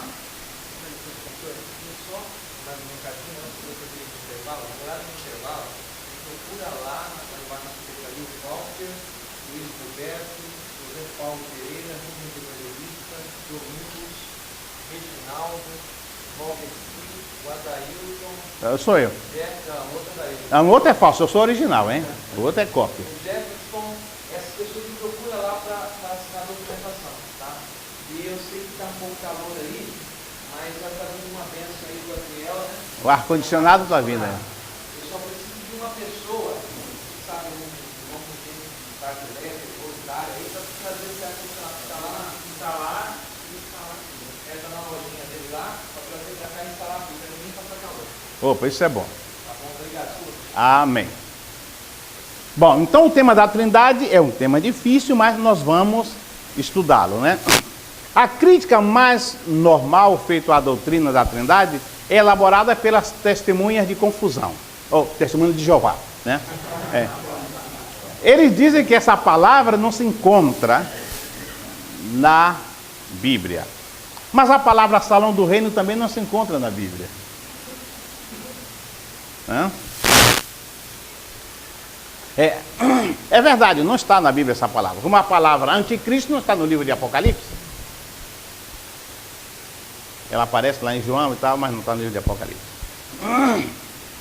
Sou eu. O outro é falso, eu sou original, hein? O outro é cópia. O Jefferson, essas pessoas me procuram lá para assinar a documentação, tá? E eu sei que está um pouco calor aí, mas vai estar vindo uma bênção aí do Adriel, né? O ar-condicionado está vindo, né? Eu só preciso de uma pessoa, sabe, um nome de parte elétrica, voluntária, aí, para trazer esse ar-condicionado que está lá e instalar aqui. Entra na lojinha dele lá, para trazer para cá e instalar aqui, para ninguém passar calor. Opa, isso é bom. Tá bom, obrigado. Amém. Bom, então o tema da Trindade é um tema difícil, mas nós vamos estudá-lo, né? A crítica mais normal feita à doutrina da Trindade é elaborada pelas testemunhas de confusão, ou testemunhas de Jeová, né? Eles dizem que essa palavra não se encontra na Bíblia. Mas a palavra salão do reino também não se encontra na Bíblia. É verdade, não está na Bíblia essa palavra. Como a palavra anticristo não está no livro de Apocalipse. Ela aparece lá em João e tal, mas não está no livro de Apocalipse.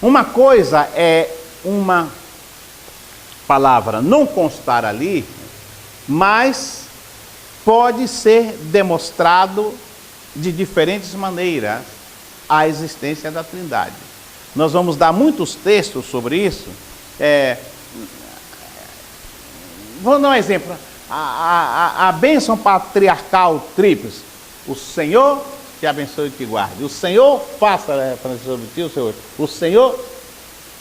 Uma coisa é uma palavra não constar ali, mas pode ser demonstrado de diferentes maneiras a existência da Trindade. Nós vamos dar muitos textos sobre isso. Vou dar um exemplo. A bênção patriarcal tríplice. O Senhor te abençoe e te guarde. O Senhor faça sobre ti o Senhor. O Senhor,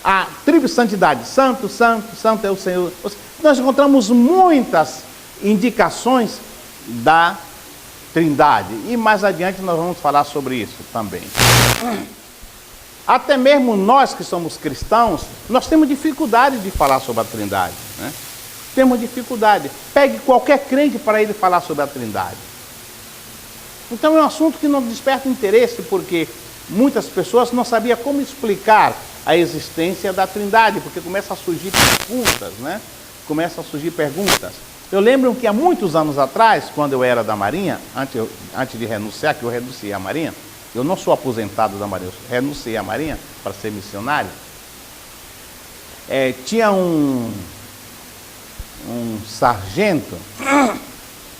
a tríplice santidade. Santo, santo, santo é o Senhor. Nós encontramos muitas indicações da Trindade. E mais adiante nós vamos falar sobre isso também. Até mesmo nós que somos cristãos, nós temos dificuldade de falar sobre a Trindade, né? Temos dificuldade. Pegue qualquer crente para ele falar sobre a Trindade. Então é um assunto que não desperta interesse, porque muitas pessoas não sabiam como explicar a existência da Trindade, porque começa a surgir perguntas, né? Começa a surgir perguntas. Eu lembro que há muitos anos atrás, quando eu era da Marinha, antes de renunciar, que eu renunciei à Marinha, eu não sou aposentado da Marinha, eu renunciei à Marinha para ser missionário. Tinha um sargento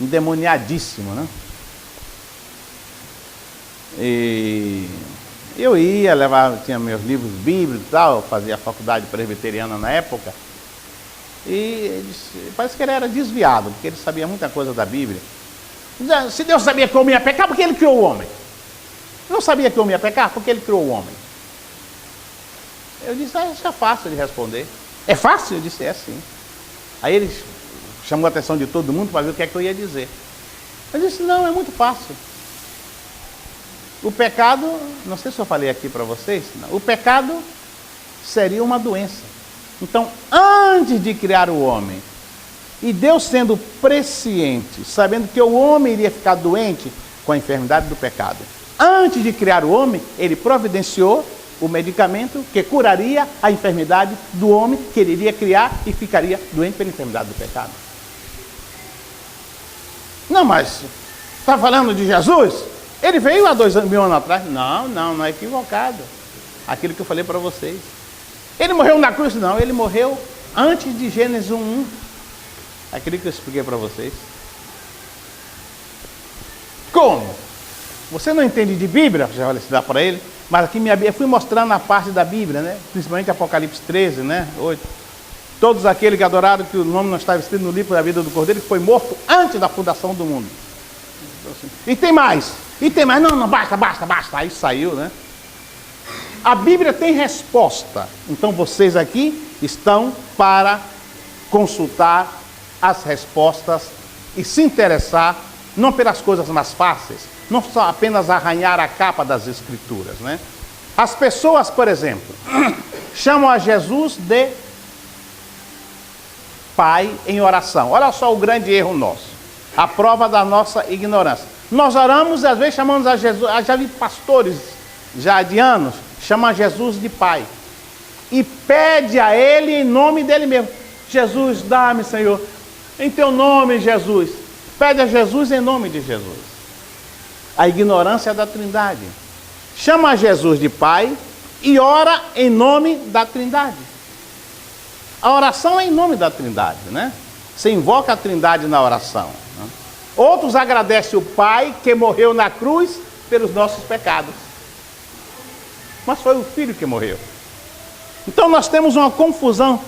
endemoniadíssimo, né? E eu ia levar, tinha meus livros bíblicos e tal, fazia a faculdade presbiteriana na época. E parece que ele era desviado, porque ele sabia muita coisa da Bíblia. Se Deus sabia que o homem ia pecar, por que ele criou o homem? Não sabia que o homem ia pecar? Porque ele criou o homem. Eu disse, isso é fácil de responder. É fácil? Eu disse, é sim. Aí ele chamou a atenção de todo mundo para ver o que é que eu ia dizer. Eu disse, não, é muito fácil. O pecado, não sei se eu falei aqui para vocês, não, o pecado seria uma doença. Então, antes de criar o homem, e Deus sendo presciente, sabendo que o homem iria ficar doente com a enfermidade do pecado, Antes de criar o homem, ele providenciou o medicamento que curaria a enfermidade do homem que ele iria criar e ficaria doente pela enfermidade do pecado. Não, mas está falando de Jesus? Ele veio há 2000 anos atrás? Não é equivocado. Aquilo que eu falei para vocês. Ele morreu na cruz? Não, ele morreu antes de Gênesis 1:1. Aquilo que eu expliquei para vocês. Como? Você não entende de Bíblia? Já vai ensinar para ele. Mas aqui eu fui mostrando a parte da Bíblia, né? Principalmente Apocalipse 13, né? 8. Todos aqueles que adoraram que o nome não estava escrito no livro da vida do Cordeiro, que foi morto antes da fundação do mundo. E tem mais. Não, basta. Aí saiu, né? A Bíblia tem resposta. Então vocês aqui estão para consultar as respostas e se interessar, não pelas coisas mais fáceis, não só apenas arranhar a capa das Escrituras, né? As pessoas, por exemplo, chamam a Jesus de Pai em oração. Olha só o grande erro nosso, a prova da nossa ignorância. Nós oramos e às vezes chamamos a Jesus, já vi pastores já de anos, chamam a Jesus de Pai e pede a Ele em nome dele mesmo. Jesus, dá-me, Senhor, em teu nome, Jesus. Pede a Jesus em nome de Jesus. A ignorância da Trindade. Chama a Jesus de Pai e ora em nome da Trindade. A oração é em nome da Trindade, né? Você invoca a Trindade na oração, né? Outros agradecem o Pai que morreu na cruz pelos nossos pecados. Mas foi o Filho que morreu. Então nós temos uma confusão.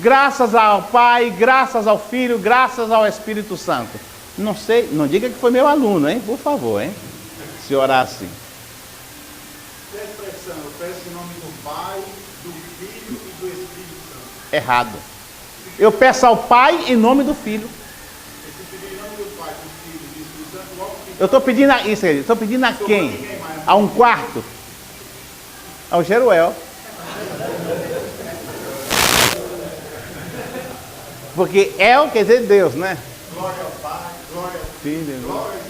Graças ao Pai, graças ao Filho, graças ao Espírito Santo. Não sei, não diga que foi meu aluno, hein? Por favor, hein? Se orar assim. E a expressão, eu peço em nome do Pai, do Filho e do Espírito Santo. Errado. Eu peço ao Pai em nome do Filho. Esse pedir em nome do Pai, do Filho e do Espírito Santo, logo que... Eu estou pedindo a isso, estou pedindo a quem? A um quarto? Ao Jeruel. Porque El quer dizer Deus, né? Glória ao Pai, glória ao Filho. Glória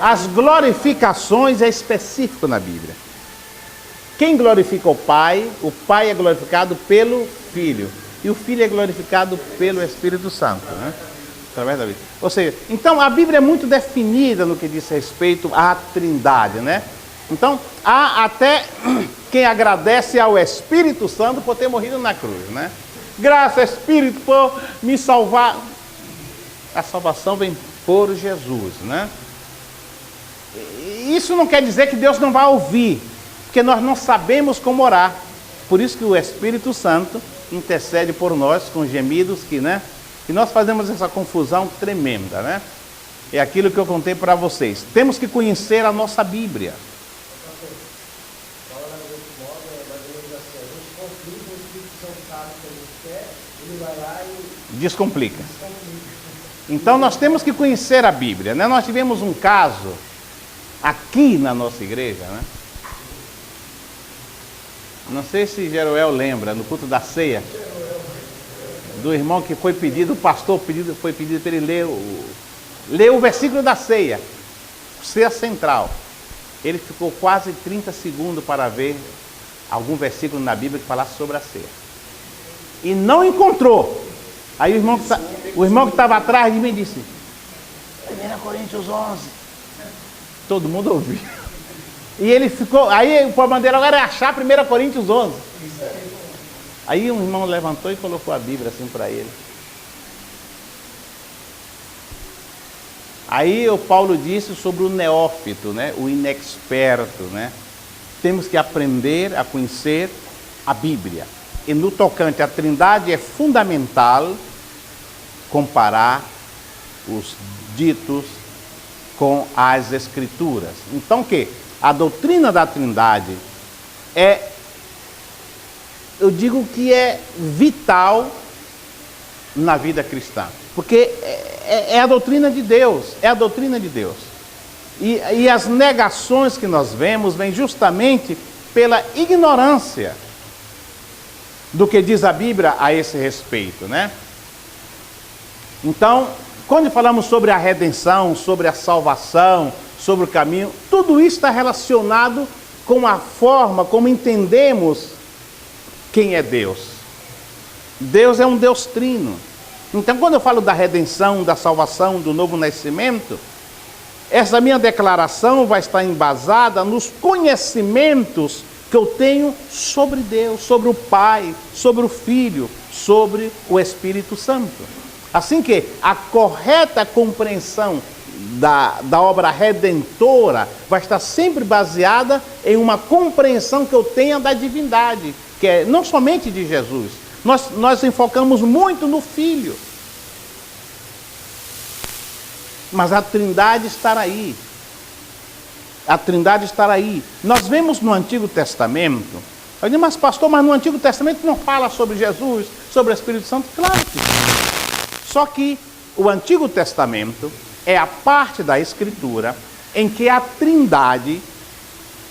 As glorificações é específico na Bíblia. Quem glorifica o Pai é glorificado pelo Filho. E o Filho é glorificado pelo Espírito Santo, né? Através da Bíblia. Ou seja, então a Bíblia é muito definida no que diz respeito à Trindade, né? Então, há até quem agradece ao Espírito Santo por ter morrido na cruz, né? Graças, Espírito, por me salvar. A salvação vem por Jesus, né? Isso não quer dizer que Deus não vai ouvir, porque nós não sabemos como orar. Por isso que o Espírito Santo intercede por nós com gemidos que, né? E nós fazemos essa confusão tremenda, né? É aquilo que eu contei para vocês. Temos que conhecer a nossa Bíblia. Descomplica. Então nós temos que conhecer a Bíblia, né? Nós tivemos um caso aqui na nossa igreja, né? Não sei se Jeruel lembra, no culto da ceia, do irmão que foi pedido, o pastor foi pedido para ele ler o versículo da ceia, ceia central. Ele ficou quase 30 segundos para ver algum versículo na Bíblia que falasse sobre a ceia. E não encontrou. Aí o irmão que estava atrás de mim disse, 1 Coríntios 11. Todo mundo ouviu. E ele ficou, aí o problema dele agora é achar 1 Coríntios 11. Aí um irmão levantou e colocou a Bíblia assim para ele. Aí o Paulo disse sobre o neófito, né? O inexperto, né? Temos que aprender a conhecer a Bíblia. E no tocante à Trindade é fundamental comparar os ditos com as Escrituras. Então o quê? A doutrina da Trindade eu digo que é vital na vida cristã, porque é a doutrina de Deus, é a doutrina de Deus. E as negações que nós vemos vêm justamente pela ignorância do que diz a Bíblia a esse respeito, né? Então, Quando falamos sobre a redenção, sobre a salvação, sobre o caminho, tudo isso está relacionado com a forma como entendemos quem é Deus. Deus é um Deus trino. Então, quando eu falo da redenção, da salvação, do novo nascimento, essa minha declaração vai estar embasada nos conhecimentos que eu tenho sobre Deus, sobre o Pai, sobre o Filho, sobre o Espírito Santo. Assim que a correta compreensão da obra redentora vai estar sempre baseada em uma compreensão que eu tenha da divindade, que é não somente de Jesus. Nós enfocamos muito no Filho. Mas a Trindade estará aí. A Trindade estará aí. Nós vemos no Antigo Testamento, eu digo, mas pastor, mas no Antigo Testamento não fala sobre Jesus, sobre o Espírito Santo? Claro que sim. Só que o Antigo Testamento é a parte da Escritura em que a Trindade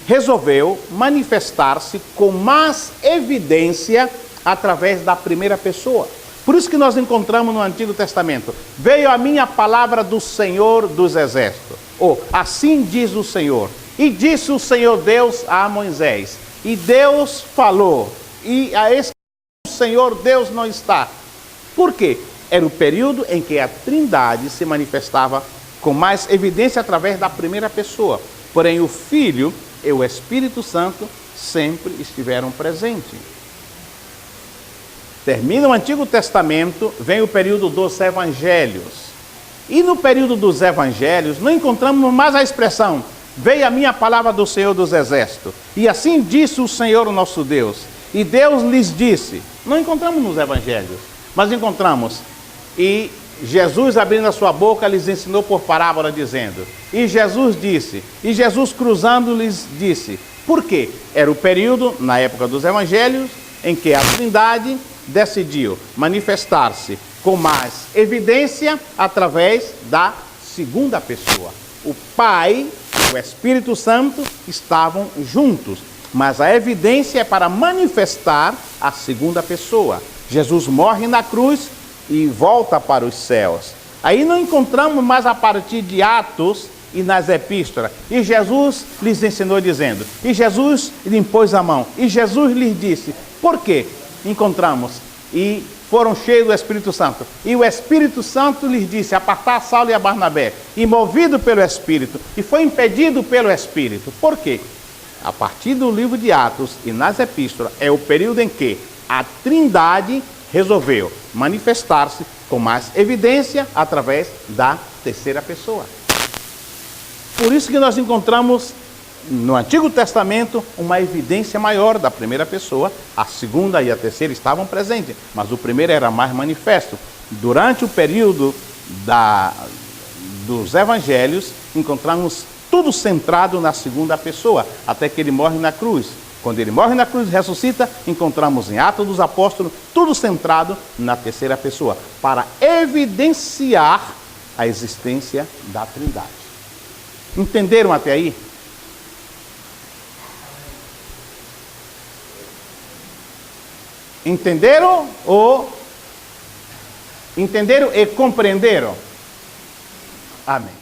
resolveu manifestar-se com mais evidência através da primeira pessoa. Por isso que nós encontramos no Antigo Testamento: veio a mim a palavra do Senhor dos Exércitos, ou assim diz o Senhor, e disse o Senhor Deus a Moisés, e Deus falou, e a esse o Senhor Deus não está. Por quê? Era o período em que a Trindade se manifestava com mais evidência através da primeira pessoa. Porém, o Filho e o Espírito Santo sempre estiveram presentes. Termina o Antigo Testamento, vem o período dos Evangelhos. E no período dos Evangelhos, não encontramos mais a expressão: veio a minha palavra do Senhor dos Exércitos, e assim disse o Senhor nosso Deus, e Deus lhes disse. Não encontramos nos Evangelhos, mas encontramos: e Jesus, abrindo a sua boca, lhes ensinou por parábola, dizendo, e Jesus disse, e Jesus cruzando lhes disse. Por quê? Era o período, na época dos Evangelhos, em que a Trindade decidiu manifestar-se com mais evidência através da segunda pessoa. O Pai e o Espírito Santo estavam juntos, mas a evidência é para manifestar a segunda pessoa. Jesus morre na cruz e volta para os céus. Aí não encontramos mais a partir de Atos e nas epístolas. E Jesus lhes ensinou dizendo, e Jesus lhe impôs a mão, e Jesus lhes disse. Por quê? Encontramos, e foram cheios do Espírito Santo. E o Espírito Santo lhes disse, apartar Saulo e a Barnabé, e movido pelo Espírito, e foi impedido pelo Espírito. Por quê? A partir do livro de Atos e nas epístolas, é o período em que a Trindade resolveu manifestar-se com mais evidência através da terceira pessoa. Por isso que nós encontramos no Antigo Testamento uma evidência maior da primeira pessoa. A segunda e a terceira estavam presentes, mas o primeiro era mais manifesto. Durante o período dos Evangelhos, encontramos tudo centrado na segunda pessoa, até que ele morre na cruz. Quando ele morre na cruz e ressuscita, encontramos em Atos dos Apóstolos tudo centrado na terceira pessoa, para evidenciar a existência da Trindade. Entenderam até aí? Entenderam e compreenderam? Amém.